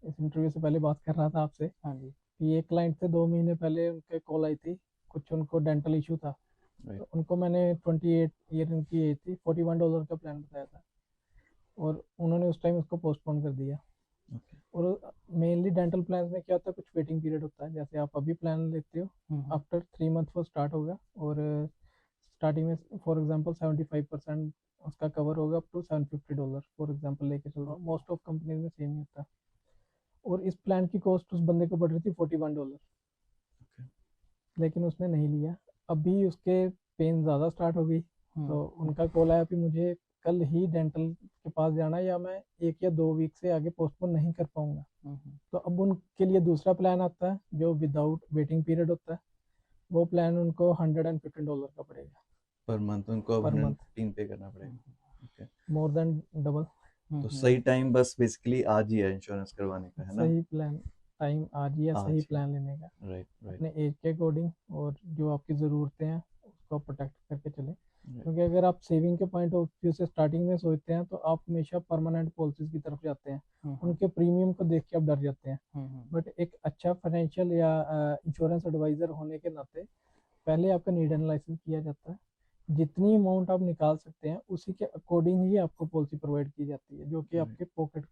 इस इंटरव्यू से पहले बात कर रहा था आपसे, हाँ जी, कि एक क्लाइंट थे 2 महीने पहले उनके कॉल आई थी, कुछ उनको डेंटल इशू था, तो उनको मैंने 28 ईयर उनकी एज थी, $41 का प्लान बताया था, और उन्होंने उस टाइम उसको पोस्टपोन कर दिया। और मेनली डेंटल प्लान में क्या होता है, कुछ वेटिंग पीरियड होता है। जैसे आप अभी प्लान लेते हो, आफ्टर 3 मंथ वो स्टार्ट होगा, और स्टार्टिंग में फॉर एग्जांपल 75% उसका कवर होगा अप टू $750 फॉर एग्जांपल लेके चल रहा हूँ। मोस्ट ऑफ कंपनीज में सेम ही होता है। और इस प्लान की कॉस्ट उस बंदे को पड़ रही थी $41, लेकिन उसने नहीं लिया। अभी उसके पेन ज़्यादा स्टार्ट हो गई, तो उनका कॉल आया कि मुझे कल ही डेंटल के पास जाना है, या मैं 1 या 2 वीक से आगे पोस्टपोन नहीं कर पाऊंगा। तो अब उनके लिए दूसरा प्लान आता है जो विदाउट वेटिंग पीरियड होता है, वो प्लान उनको $115 का पड़ेगा पर मंथ उनको अब पर मंथ, 115 पे करना पड़ेगा। ओके। More than double. तो सही टाइम बस बेसिकली आज ही है इंश्योरेंस करवाने का, है ना? सही प्लान टाइम आज ही है, आज सही ही। प्लान लेने का, राइट, राइट। अपने एज के अकॉर्डिंग, और जो आपकी ज़रूरतें हैं उसको प्रोटेक्ट करके चले। Right. क्योंकि अगर आप सेविंग के पॉइंट ऑफ व्यू से स्टार्टिंग में सोचते हैं, तो आप हमेशा परमानेंट पॉलिसीज की तरफ जाते हैं, उनके प्रीमियम को देख के आप डर जाते हैं। बट एक अच्छा फाइनेंशियल या इंश्योरेंस एडवाइज़र होने के नाते पहले आपका नीड एनालिसिस किया जाता है, जितनी अमाउंट आप निकाल सकते हैं उसी के अकॉर्डिंग ही आपको पॉलिसी प्रोवाइड की जाती है, जो कि आपके पॉकेट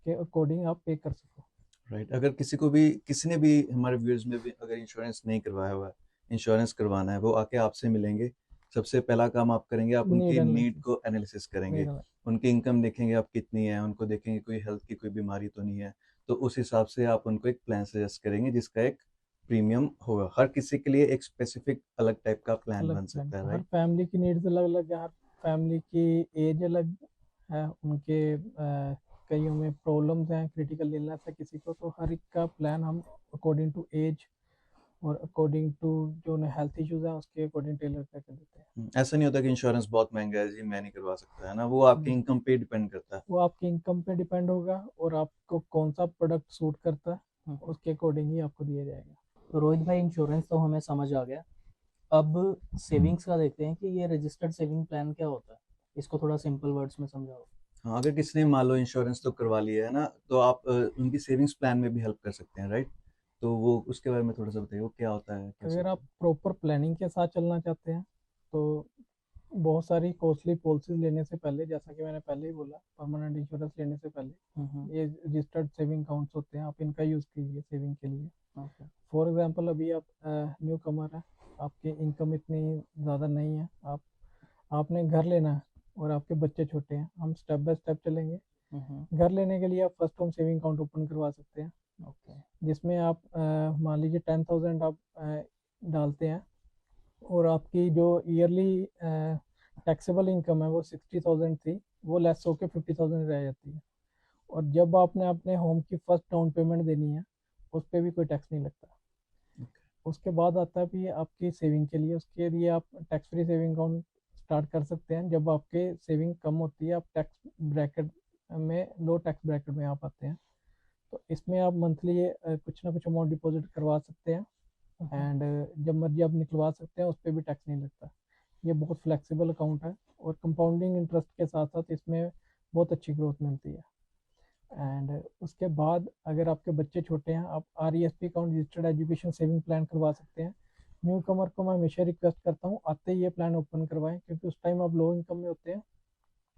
के अकॉर्डिंग आप पे कर सको। राइट। अगर किसी ने भी हमारे व्यूअर्स में भी अगर इंश्योरेंस नहीं करवाया हुआ है, इंश्योरेंस करवाना है, वो आके आपसे मिलेंगे, सबसे पहला काम आप करेंगे, आप उनकी नीड को एनालिसिस करेंगे, उनकी इनकम देखेंगे आप कितनी है, उनको देखेंगे कोई हेल्थ की कोई बीमारी तो नहीं है, तो उस हिसाब से आप उनको एक प्लान सजेस्ट करेंगे जिसका एक प्रीमियम होगा। हर किसी के लिए एक स्पेसिफिक अलग टाइप का प्लान बन सकता है, हर राइट। फैमिली की नीड्स अलग अलग है, हर फैमिली की एज अलग है, उनके कईयों में प्रॉब्लम्स हैं, क्रिटिकल इलनेस है किसी को, तो हर एक का प्लान हम अकॉर्डिंग टू एज और अकॉर्डिंग टू जो हेल्थ इश्यूज हैं उसके अकॉर्डिंग टेलर करके देते हैं। ऐसा नहीं होता कि इंश्योरेंस बहुत महंगा है जी मैं नहीं करवा सकता, है ना, वो आपकी इनकम पे डिपेंड करता है। वो आपकी इनकम पे डिपेंड होगा, और आपको कौन सा प्रोडक्ट सूट करता है उसके अकॉर्डिंग ही आपको दिया जाएगा। तो रोहित भाई, इंश्योरेंस तो हमें समझ आ गया, अब सेविंग्स का देखते हैं कि ये रजिस्टर्ड सेविंग प्लान क्या होता है, इसको थोड़ा सिंपल वर्ड्स में समझाओ। हाँ, अगर किसी ने मान लो इंश्योरेंस तो करवा लिया है ना, तो आप उनकी सेविंग्स प्लान में भी हेल्प कर सकते हैं, राइट? तो वो उसके बारे में थोड़ा सा बताइए, वो क्या होता है, कैसे अगर आप होता है? प्रॉपर प्लानिंग के साथ चलना चाहते हैं तो बहुत सारी कॉस्टली पॉलिसीज लेने से पहले, जैसा कि मैंने पहले ही बोला, परमानेंट इंश्योरेंस लेने से हम्म। पहले ये रजिस्टर्ड सेविंग अकाउंट्स होते हैं, आप इनका यूज़ कीजिए सेविंग के लिए। ओके। फॉर एग्जांपल अभी आप न्यू कमर है, आपकी इनकम इतनी ज़्यादा नहीं है, आपने घर लेना है और आपके बच्चे छोटे हैं, हम स्टेप बाय स्टेप चलेंगे। हम्म। घर लेने के लिए आप first home saving account open करवा सकते हैं, ओके। जिसमें आप मान लीजिए 10,000 आप डालते हैं और आपकी जो ईयरली टैक्सेबल इनकम है वो 60,000 थी, वो लेस होकर 50,000 रह जाती है। और जब आपने अपने होम की फर्स्ट डाउन पेमेंट देनी है, उस पर भी कोई टैक्स नहीं लगता। उसके बाद आता है भी आपकी सेविंग के लिए, उसके लिए आप tax free saving account start कर सकते हैं। जब आपके सेविंग कम होती है, आप टैक्स ब्रैकेट में, लो टैक्स ब्रैकेट में आप आते हैं, तो इसमें आप मंथली कुछ ना कुछ अमाउंट डिपॉजिट करवा सकते हैं एंड जब मर्जी आप निकलवा सकते हैं, उस पर भी टैक्स नहीं लगता। ये बहुत फ्लेक्सिबल अकाउंट है और कंपाउंडिंग इंटरेस्ट के साथ साथ इसमें बहुत अच्छी ग्रोथ मिलती है। एंड उसके बाद अगर आपके बच्चे छोटे हैं, आप RESP account, registered education saving plan करवा सकते हैं। न्यू कमर को मैं हमेशा रिक्वेस्ट करता हूँ आते ही ये प्लान ओपन करवाएं, क्योंकि उस टाइम आप लो इनकम में होते हैं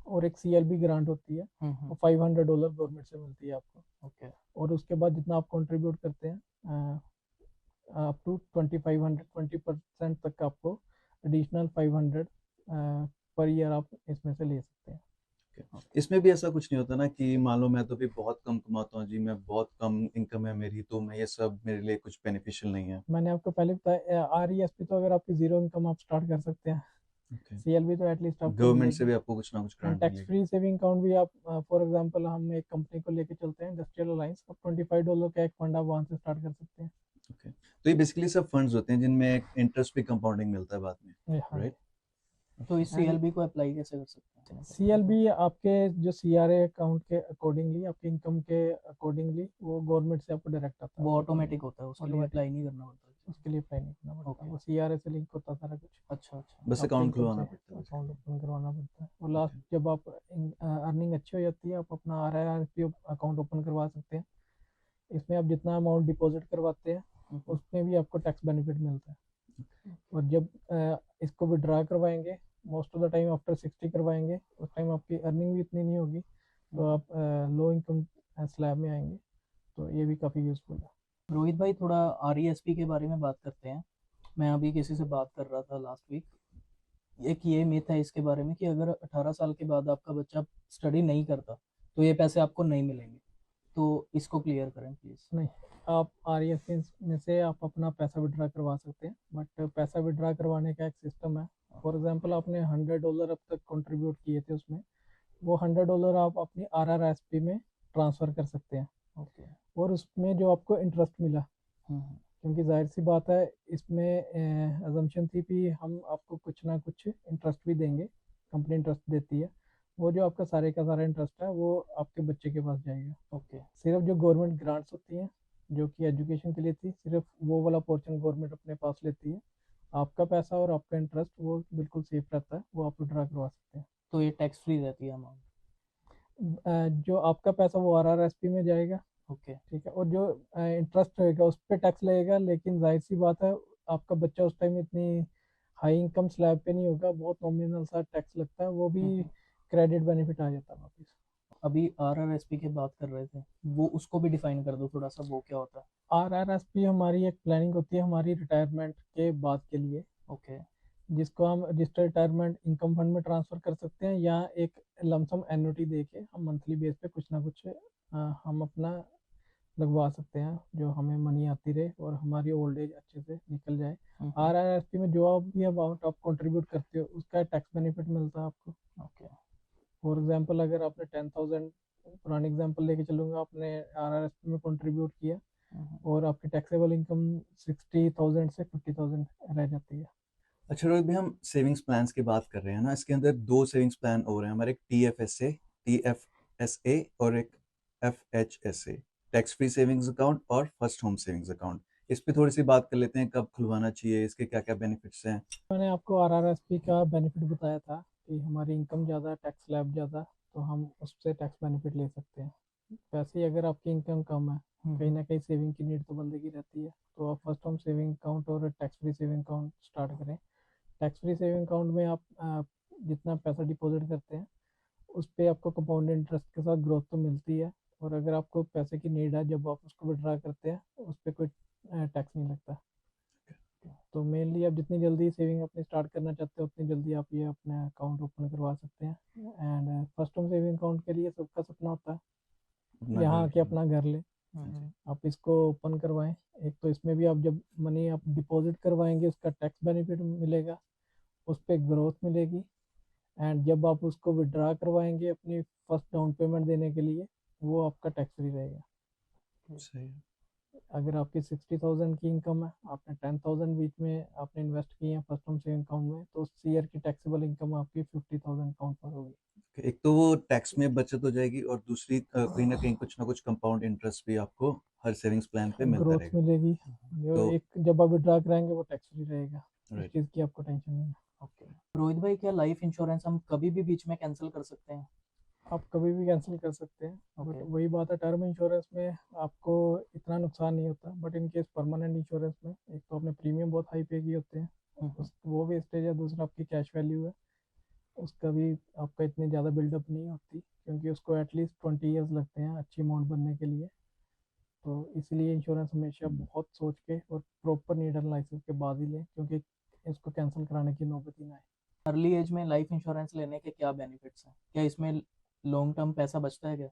और एक CLB ग्रांट होती है, वो $500 गवर्नमेंट से मिलती है आपको। ओके। और उसके बाद जितना आप कंट्रीब्यूट करते हैं अप टू 2500, 20% तक आपको एडिशनल 500 पर ईयर आप इसमें से ले सकते हैं। इसमें भी ऐसा कुछ नहीं होता ना कि मान लो मैं तो भी बहुत कम कमाता हूँ जी, मैं बहुत कम इनकम है मेरी, तो मैं ये सब मेरे लिए कुछ बेनिफिशियल नहीं है। मैंने आपको पहले बताया RESP तो अगर आपकी जीरो इनकम आप स्टार्ट कर सकते हैं, ओके। CLB तो एटलीस्ट आपको गवर्नमेंट से मिलेगी। भी आपको कुछ ना कुछ ग्रांट टैक्स मिलेगी। फ्री सेविंग अकाउंट भी आप, फॉर एग्जांपल हम एक कंपनी को लेके चलते हैं, इंडस्ट्रियल अलायंस, आप $25 का एक फंड आप वहाँ से स्टार्ट कर सकते हैं। ओके, तो ये बेसिकली सब फंड्स होते हैं जिनमें इंटरेस्ट भी कंपाउंडिंग मिलता है बाद में, हाँ राइट? जी। तो इस एंड CLB को अप्लाई कैसे कर सकते हैं? CLB आपके जो CRA अकाउंट के अकॉर्डिंगली, आपके इनकम के अकॉर्डिंगली वो गवर्नमेंट से आपको डायरेक्ट आता है। वो ऑटोमेटिक होता है, उसके लिए ऑटोमेटिक, अप्लाई नहीं करना पड़ता? उसके लिए अप्लाई नहीं करना पड़ता, ओके। वो CRA से लिंक होता है सारा कुछ। अच्छा अच्छा। बस आपके अकाउंट इनकम से खुलवाना पड़ता है अकाउंट basically। ओपन करवाना पड़ता है, और लास्ट ओके। जब आप अर्निंग अच्छी हो जाती है, आप अपना RRSP अकाउंट ओपन करवा सकते हैं। इसमें आप जितना अमाउंट डिपॉजिट करवाते हैं उसमें भी आपको टैक्स बेनिफिट मिलता है। और जब इसको विड्रा करवाएंगे, most of the time after 60 करवाएंगे, उस टाइम आपकी अर्निंग भी इतनी नहीं होगी, तो आप लो इनकम स्लैब में आएंगे, तो ये भी काफ़ी यूज़फुल है। रोहित भाई, थोड़ा RESP के बारे में बात करते हैं। मैं अभी किसी से बात कर रहा था लास्ट वीक, एक ये मिथ है इसके बारे में कि अगर 18 साल के बाद आपका बच्चा स्टडी नहीं करता तो ये पैसे आपको नहीं मिलेंगे, तो इसको क्लियर करें प्लीज़। नहीं, आप RESP में से आप अपना पैसा विड्रा करवा सकते हैं, बट पैसा विड्रा करवाने का एक सिस्टम है। फॉर एग्जांपल आपने $100 अब तक कंट्रीब्यूट किए थे, उसमें वो $100 आप अपनी RRSP में ट्रांसफ़र कर सकते हैं। ओके। और उसमें जो आपको इंटरेस्ट मिला, क्योंकि जाहिर सी बात है इसमें अजम्पशन थी कि हम आपको कुछ ना कुछ इंटरेस्ट भी देंगे, कंपनी इंटरेस्ट देती है, वो जो आपका सारे का सारा इंटरेस्ट है वो आपके बच्चे के पास जाएगा। ओके। सिर्फ जो गवर्नमेंट ग्रांट्स होती हैं जो कि एजुकेशन के लिए थी, सिर्फ वो वाला पोर्शन गवर्नमेंट अपने पास लेती है। आपका पैसा और आपका इंटरेस्ट वो बिल्कुल सेफ रहता है, वो आप विड्रा करवा सकते हैं। तो ये टैक्स फ्री रहती है अमाउंट? जो आपका पैसा वो RRSP में जाएगा, ओके। ठीक है, और जो इंटरेस्ट रहेगा उस पर टैक्स लगेगा, लेकिन जाहिर सी बात है आपका बच्चा उस टाइम इतनी हाई इनकम स्लैब पे नहीं होगा, बहुत नॉमिनल सा टैक्स लगता है, वो भी क्रेडिट बेनिफिट आ जाता है वापस। अभी RRSP की बात कर रहे थे, वो उसको भी डिफाइन कर दो थोड़ा सा, वो क्या होता है? RRSP हमारी एक प्लानिंग होती है हमारी रिटायरमेंट के बाद के लिए, ओके। जिसको हम रजिस्टर्ड रिटायरमेंट इनकम फंड में ट्रांसफ़र कर सकते हैं, या एक लमसम एन्युटी दे के हम मंथली बेस पे कुछ ना कुछ हम अपना लगवा सकते हैं, जो हमें मनी आती रहे और हमारी ओल्ड एज अच्छे से निकल जाए। RRSP में जो आप भी अमाउंट आप कंट्रीब्यूट करते हो उसका टैक्स बेनिफिट मिलता है आपको। ओके। फॉर एग्जांपल अगर आपने 10,000, पुरानी एग्जांपल लेके चलूँगा, आपने RRSP में कंट्रीब्यूट किया और आपकी टैक्सेबल इनकम 60,000 से 50,000 रह जाती है। अच्छा रोहित भाई, हम सेविंग्स प्लान्स की बात कर रहे हैं ना, इसके अंदर दो सेविंग्स प्लान और हैं हमारे, एक TFSA और एक FHSA, tax free savings account और फर्स्ट होम सेविंग्स अकाउंट। इस पे थोड़ी सी बात कर लेते हैं, कब खुलवाना चाहिए, इसके क्या क्या बेनिफिट्स हैं। मैंने आपको आरआरएसपी का बेनिफिट बताया था कि हमारी इनकम ज़्यादा, टैक्स स्लैब ज़्यादा, तो हम उससे टैक्स बेनिफिट ले सकते हैं। वैसे ही अगर आपकी इनकम कम है, कहीं ना कहीं सेविंग की नीड तो बंदे की रहती है, तो आप फर्स्ट हम सेविंग अकाउंट और tax free saving account start करें। टैक्स फ्री सेविंग अकाउंट में आप जितना पैसा डिपॉजिट करते हैं उस पे आपको कंपाउंड इंटरेस्ट के साथ ग्रोथ तो मिलती है, और अगर आपको पैसे की नीड है जब आप उसको विड्रा करते हैं उस पर कोई टैक्स नहीं लगता। तो मेनली आप जितनी जल्दी सेविंग अपनी स्टार्ट करना चाहते हो उतनी जल्दी आप ये अपना अकाउंट ओपन करवा सकते हैं। And first home saving account के लिए सबका सपना होता है अपना यहाँ घर। आके अपना घर ले। आप इसको ओपन करवाएं। एक तो इसमें भी आप जब मनी आप डिपॉजिट करवाएंगे उसका टैक्स बेनिफिट मिलेगा, उस पर ग्रोथ मिलेगी। एंड जब आप उसको विड्रा करवाएंगे अपनी फर्स्ट डाउन पेमेंट देने के लिए, वो आपका टैक्स फ्री रहेगा। सही है। अगर आपकी 60,000 की इनकम है, आपने 10,000 बीच में आपने इन्वेस्ट किए हैं फर्स्ट होम सेविंग अकाउंट में, तो उस ईयर की टैक्सेबल इनकम आपकी 50,000 अकाउंट पर होगी। एक तो वो टैक्स में बचत हो जाएगी, और दूसरी कहीं ना कुछ कंपाउंड इंटरेस्ट भी आपको हर सेविंग्स प्लान पे मिलता ग्रोथ रहेगा। मिलेगी। जो तो एक जब आप विड्रा कराएंगे वो टैक्स फ्री रहेगा, उस राइट। चीज़ की आपको टेंशन नहीं है। ओके रोहित भाई, क्या लाइफ इंश्योरेंस हम कभी भी बीच में कैंसिल कर सकते हैं? आप कभी भी कैंसिल कर सकते हैं, बट ओके। वही बात है, टर्म इंश्योरेंस में आपको इतना नुकसान नहीं होता, but in case permanent insurance में एक तो आपने प्रीमियम बहुत हाई पे किए होते हैं, उस वो वेस्टेज है, दूसरा आपकी कैश वैल्यू है उसका भी आपका इतनी ज़्यादा बिल्डअप नहीं होती, क्योंकि उसको एटलीस्ट 20 ईयर्स लगते हैं अच्छी अमाउंट बनने के लिए। तो इसलिए इंश्योरेंस हमेशा बहुत सोच के और प्रॉपर नीड एनालिसिस के बाद ही लें, क्योंकि इसको कैंसिल कराने की नौबत ही ना आए। अर्ली एज में लाइफ इंश्योरेंस लेने के क्या बेनिफिट्स हैं? क्या इसमें लॉन्ग टर्म पैसा बचता है क्या?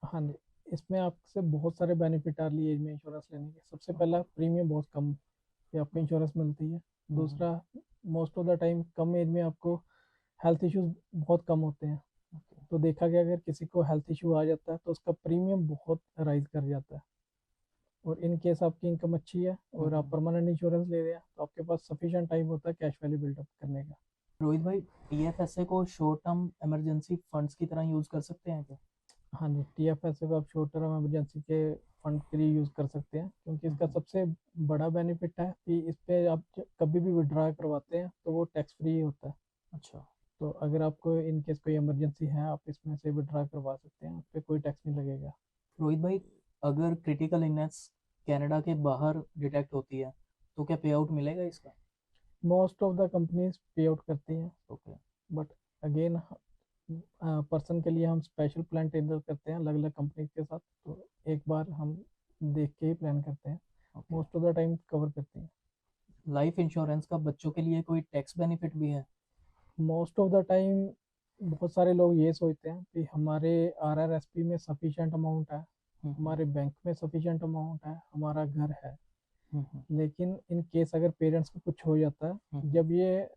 हाँ जी, इसमें आपसे बहुत सारे बेनिफिट अर्ली एज में इंश्योरेंस लेने के। सबसे पहला, प्रीमियम बहुत कम पे आपको इंश्योरेंस मिलती है। दूसरा, मोस्ट ऑफ द टाइम कम एज में आपको हेल्थ इश्यूज बहुत कम होते हैं। तो देखा गया अगर किसी को हेल्थ इशू आ जाता है तो उसका प्रीमियम बहुत राइज कर जाता है। और इन केस आपकी इनकम अच्छी है और आप परमानेंट इंश्योरेंस ले रहे हैं तो आपके पास सफिशिएंट टाइम होता है कैश वैल्यू बिल्डअप करने का। रोहित भाई, टीएफएसए को शॉर्ट टर्म इमरजेंसी फंड्स की तरह यूज कर सकते हैं क्या? हाँ जी, टीएफएसए को आप शॉर्ट टर्म इमरजेंसी के फंड के लिए यूज़ कर सकते हैं, क्योंकि इसका सबसे बड़ा बेनिफिट है कि इस पे आप कभी भी विड्रा करवाते हैं तो वो टैक्स फ्री होता है। अच्छा। तो अगर आपको इन केस कोई इमरजेंसी है आप इसमें से विड्रा करवा सकते हैं, उस पर कोई टैक्स नहीं लगेगा। रोहित भाई, अगर क्रिटिकल इलनेस कनाडा के बाहर डिटेक्ट होती है तो क्या पे आउट मिलेगा इसका? मोस्ट ऑफ द कंपनीज पे आउट करती हैं, ओके। बट अगेन पर्सन के लिए हम स्पेशल प्लान टेंडर करते हैं अलग अलग कंपनी के साथ, तो एक बार हम देख के ही प्लान करते हैं। Okay. Most of the time cover करते हैं। लाइफ इंश्योरेंस का बच्चों के लिए कोई टैक्स बेनिफिट भी है? मोस्ट ऑफ द टाइम बहुत सारे लोग ये सोचते हैं कि हमारे आरआरएसपी में सफिशिएंट अमाउंट है, हमारे बैंक में सफिशिएंट अमाउंट है, हमारा घर है। लेकिन इन केस अगर पेरेंट्स को कुछ हो जाता है, जब ये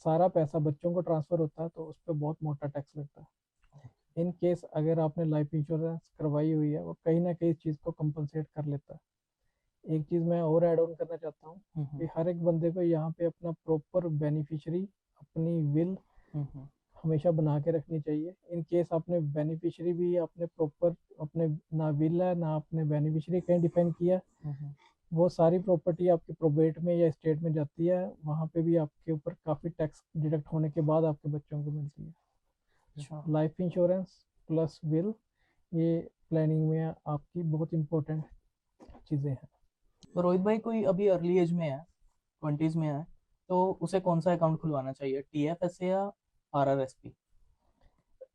सारा पैसा बच्चों को ट्रांसफ़र होता है तो उस पर बहुत मोटा टैक्स लगता है। इन केस अगर आपने लाइफ इंश्योरेंस करवाई हुई है वो कहीं ना कहीं इस चीज़ को कंपनसेट कर लेता है। एक चीज़ मैं और ऐड ऑन करना चाहता हूँ कि हर एक बंदे को यहाँ पे अपना प्रॉपर बेनिफिशियरी, अपनी विल हमेशा बना के रखनी चाहिए। इन केस आपने बेनिफिशियरी भी आपने प्रॉपर अपने ना विल है ना आपने बेनिफिशियरी कहीं डिफाइन किया, वो सारी प्रॉपर्टी आपके प्रोबेट में या स्टेट में जाती है, वहाँ पे भी आपके ऊपर काफ़ी टैक्स डिडक्ट होने के बाद आपके बच्चों को मिलती है। अच्छा। लाइफ इंश्योरेंस प्लस विल, ये प्लानिंग में आपकी बहुत इंपॉर्टेंट चीज़ें हैं। तो रोहित भाई, कोई अभी अर्ली एज में है, 20s में है, तो उसे कौन सा अकाउंट खुलवाना चाहिए, टीएफएसए या आरआरएसपी?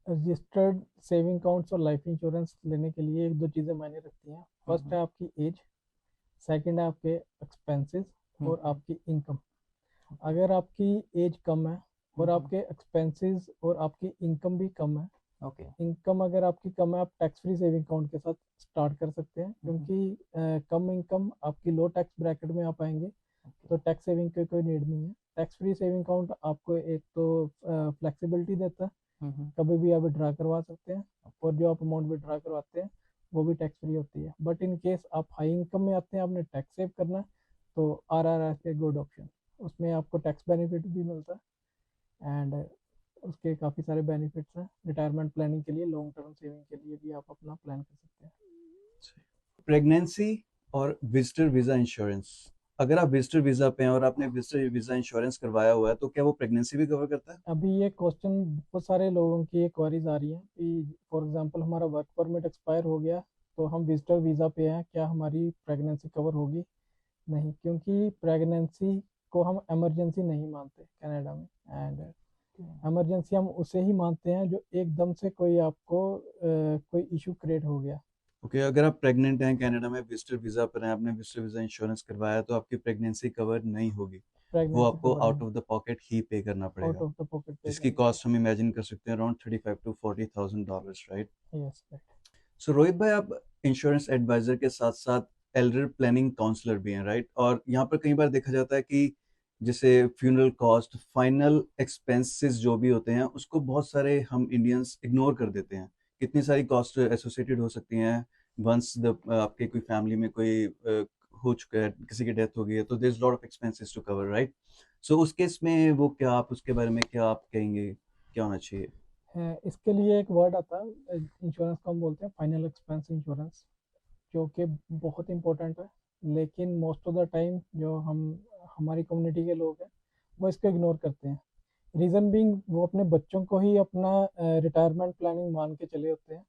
रजिस्टर्ड सेविंग अकाउंट्स और लाइफ इंश्योरेंस लेने के लिए एक दो चीज़ें मायने रखती हैं। फर्स्ट है आपकी एज, सेकंड है आपके एक्सपेंसेस और आपकी इनकम। अगर आपकी एज कम है और आपके एक्सपेंसेस और आपकी इनकम भी कम है, ओके। इनकम अगर आपकी कम है आप टैक्स फ्री सेविंग अकाउंट के साथ स्टार्ट कर सकते हैं, क्योंकि कम इनकम आपकी लो टैक्स ब्रैकेट में आप आएंगे तो टैक्स सेविंग की कोई नीड नहीं है। टैक्स फ्री सेविंग अकाउंट आपको एक तो फ्लेक्सिबिलिटी देता है, कभी भी आप विड्रा करवा सकते हैं, और जो आप अमाउंट विड्रा करवाते हैं वो भी टैक्स फ्री होती है। बट इन केस आप हाई इनकम में आते हैं, आपने टैक्स सेव करना है, तो आरआरएस एक गुड ऑप्शन, उसमें आपको टैक्स बेनिफिट भी मिलता है एंड उसके काफ़ी सारे बेनिफिट्स हैं। रिटायरमेंट प्लानिंग के लिए, लॉन्ग टर्म सेविंग के लिए भी आप अपना प्लान कर सकते हैं। प्रेगनेंसी और विजिटर वीजा इंश्योरेंस, अगर आप विजिटर वीजा पे हैं और आपने विजिटर वीजा इंश्योरेंस करवाया हुआ है तो क्या वो प्रेगनेंसी भी कवर करता है? अभी ये क्वेश्चन बहुत सारे लोगों की क्वारीज आ रही है कि फॉर एग्जांपल हमारा वर्क परमिट एक्सपायर हो गया तो हम विजिटर वीज़ा पे हैं, क्या हमारी प्रेगनेंसी कवर होगी? नहीं, क्योंकि प्रेगनेंसी को हम इमरजेंसी नहीं मानते कनाडा में। एंड इमरजेंसी हम उसे ही मानते हैं जो एकदम से कोई आपको कोई इशू क्रिएट हो गया। ओके, अगर आप प्रेग्नेंट हैं कनाडा में, विजिटर वीजा पर हैं, आपने विजिटर वीजा इंश्योरेंस करवाया तो आपकी प्रेगनेंसी कवर नहीं होगी, वो प्रेगनेंसी आपको कवर आउट नहीं, ऑफ द पॉकेट ही पे करना आउट पड़ेगा, ऑफ द पॉकेट पे जिसकी करना कॉस्ट हम इमेजिन कर सकते हैं अराउंड $35,000 to $40,000, राइट? पड़ेगा। Yes, right. सो रोहित भाई, आप इंश्योरेंस एडवाइजर के साथ साथ एल्डर प्लानिंग काउंसलर भी हैं, राइट? और यहाँ पर कई बार देखा जाता है कि जैसे फ्यूनरल कॉस्ट, फाइनल एक्सपेंसेस जो भी होते हैं उसको बहुत सारे हम इंडियंस इग्नोर कर देते हैं। कितनी सारी कॉस्ट एसोसिएटेड हो सकती हैं वंस द आपके कोई फैमिली में कोई हो चुका है, किसी की डेथ हो गई है, तो there is lot of expenses to cover, right? So उस केस में वो क्या, आप उसके बारे में क्या आप कहेंगे, क्या होना चाहिए? इसके लिए एक वर्ड आता है इंश्योरेंस को हम बोलते हैं फाइनल एक्सपेंस इंश्योरेंस, जो कि बहुत इंपॉर्टेंट है। लेकिन मोस्ट ऑफ द टाइम जो हम हमारी कम्युनिटी के लोग हैं वो इसको इग्नोर करते हैं। रीज़न बीइंग वो अपने बच्चों को ही अपना रिटायरमेंट प्लानिंग मान के चले होते हैं।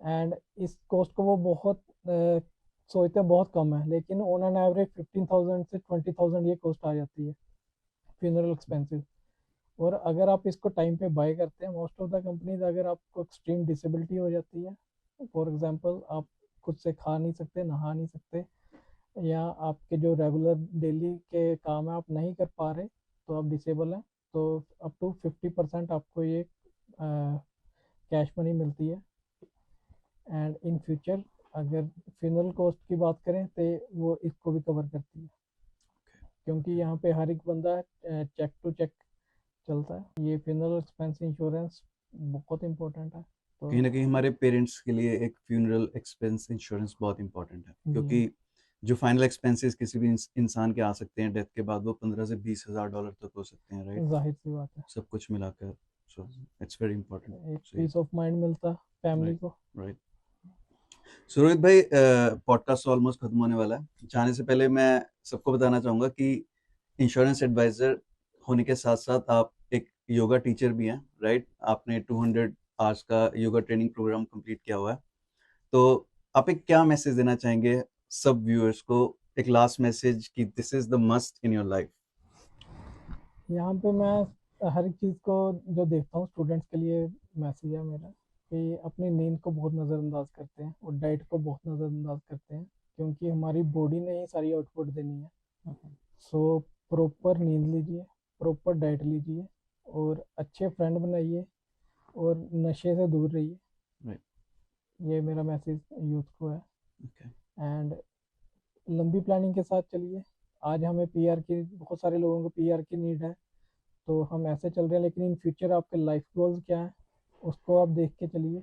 एंड इस कॉस्ट को वो बहुत सोचते हैं बहुत कम है, लेकिन ऑन एन एवरेज 15,000 से 20,000 ये कॉस्ट आ जाती है फ्यूनरल एक्सपेंसिव। और अगर आप इसको टाइम पे बाय करते हैं, मोस्ट ऑफ द कंपनीज, अगर आपको एक्सट्रीम डिसेबिलिटी हो जाती है, फॉर एग्जांपल आप खुद से खा नहीं सकते, नहा नहीं सकते, या आपके जो रेगुलर डेली के काम है आप नहीं कर पा रहे, तो आप डिसेबल हैं, तो अप टू 50% आपको ये कैश मनी मिलती है। एंड इन फ्यूचर अगर फ्यूनरल कॉस्ट की बात करें तो वो इसको भी कवर करती है, क्योंकि यहाँ पे हर एक बंदा चेक टू चेक चलता है। ये फ्यूनरल एक्सपेंस इंश्योरेंस बहुत इंपॉर्टेंट है। तो कहीं ना कहीं हमारे पेरेंट्स के लिए एक फ्यूनरल एक्सपेंस इंश्योरेंस बहुत इंपॉर्टेंट है, जी क्योंकि जो फाइनल एक्सपेंसेस किसी भी इंसान के आ सकते हैं डेथ के बाद, वो $15,000 से $20,000 तक हो सकते हैं, राइट? जाहिर सी बात है, सब कुछ मिलाकर, सो इट्स वेरी इंपॉर्टेंट। एक सो ये, पीस ऑफ माइंड मिलता फैमिली राइट, को। राइट। सो रोहित भाई, पॉडकास्ट ऑलमोस्ट खत्म होने वाला है। जाने से पहले मैं सबको बताना चाहूंगा कि इंश्योरेंस एडवाइजर होने के साथ साथ आप एक योगा टीचर भी हैं, राइट? आपने 200 आवर्स का योगा ट्रेनिंग प्रोग्राम कंप्लीट किया हुआ है, तो आप एक क्या मैसेज देना चाहेंगे सब व्यूअर्स को, एक लास्ट मैसेज कि this is the must in your life? यहाँ पे मैं हर एक चीज़ को जो देखता हूँ, स्टूडेंट्स के लिए मैसेज है मेरा कि अपनी नींद को बहुत नज़रअंदाज करते हैं और डाइट को बहुत नज़रअंदाज करते हैं, क्योंकि हमारी बॉडी ने ही सारी आउटपुट देनी है। सो प्रॉपर नींद लीजिए, प्रॉपर डाइट लीजिए, और अच्छे फ्रेंड बनाइए, और नशे से दूर रहिए। राइट, ये मेरा मैसेज यूथ को है। ओके, एंड लंबी प्लानिंग के साथ चलिए। आज हमें पीआर की, बहुत सारे लोगों को पीआर की नीड है, तो हम ऐसे चल रहे हैं, लेकिन इन फ्यूचर आपके लाइफ गोल्स क्या है उसको आप देख के चलिए।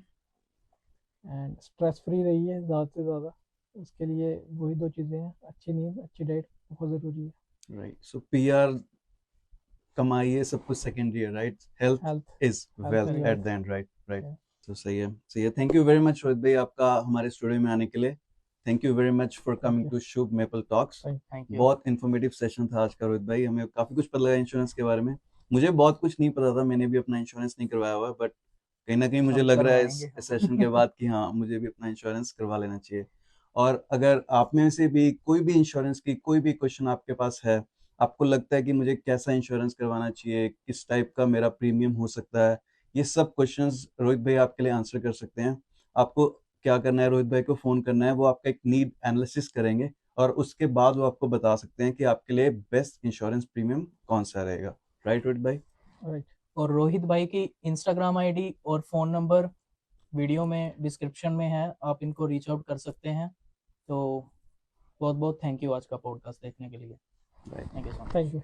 एंड स्ट्रेस फ्री रहिए ज़्यादा से ज़्यादा। उसके लिए वही दो चीज़ें हैं, अच्छी नींद, अच्छी डाइट बहुत ज़रूरी है। राइट। सो पीआर कमाइए, सब कुछ सेकेंडरी है, right? Health health, is health wealth is at the end, right? Right. तो सही है, सही है। Thank you very much Rohit भाई, आपका हमारे स्टूडियो में आने के लिए। Thank you very much for coming you, to Shubh maple talks. Thank you. बहुत इन्फॉर्मेटिव सेशन था आज का रोहित भाई, हमें काफी कुछ पता लगा इंश्योरेंस के बारे में। मुझे बहुत कुछ नहीं पता था, मैंने भी अपना इंश्योरेंस नहीं करवाया हुआ, बट कहीं ना कहीं मुझे अब लग रहा है इस करवाएंगे। सेशन के बाद कि हाँ, मुझे भी अपना इंश्योरेंस करवा लेना चाहिए। और अगर आप में से भी कोई भी इंश्योरेंस की कोई भी क्वेश्चन आपके पास है, आपको लगता है कि मुझे कैसा इंश्योरेंस करवाना चाहिए, किस टाइप का मेरा प्रीमियम हो सकता है, ये सब क्वेश्चंस रोहित भाई आपके लिए आंसर कर सकते हैं। आपको क्या करना है, रोहित भाई को फोन करना है, वो आपका एक नीड एनालिसिस करेंगे और उसके बाद वो आपको बता सकते हैं कि आपके लिए बेस्ट इंश्योरेंस प्रीमियम कौन सा रहेगा, राइट रोहित भाई? राइट। और रोहित भाई की इंस्टाग्राम आईडी और फ़ोन नंबर वीडियो में डिस्क्रिप्शन में है, आप इनको रीच आउट कर सकते हैं। तो बहुत बहुत थैंक यू आज का पॉडकास्ट देखने के लिए। Right. Thank you so much. Thank you.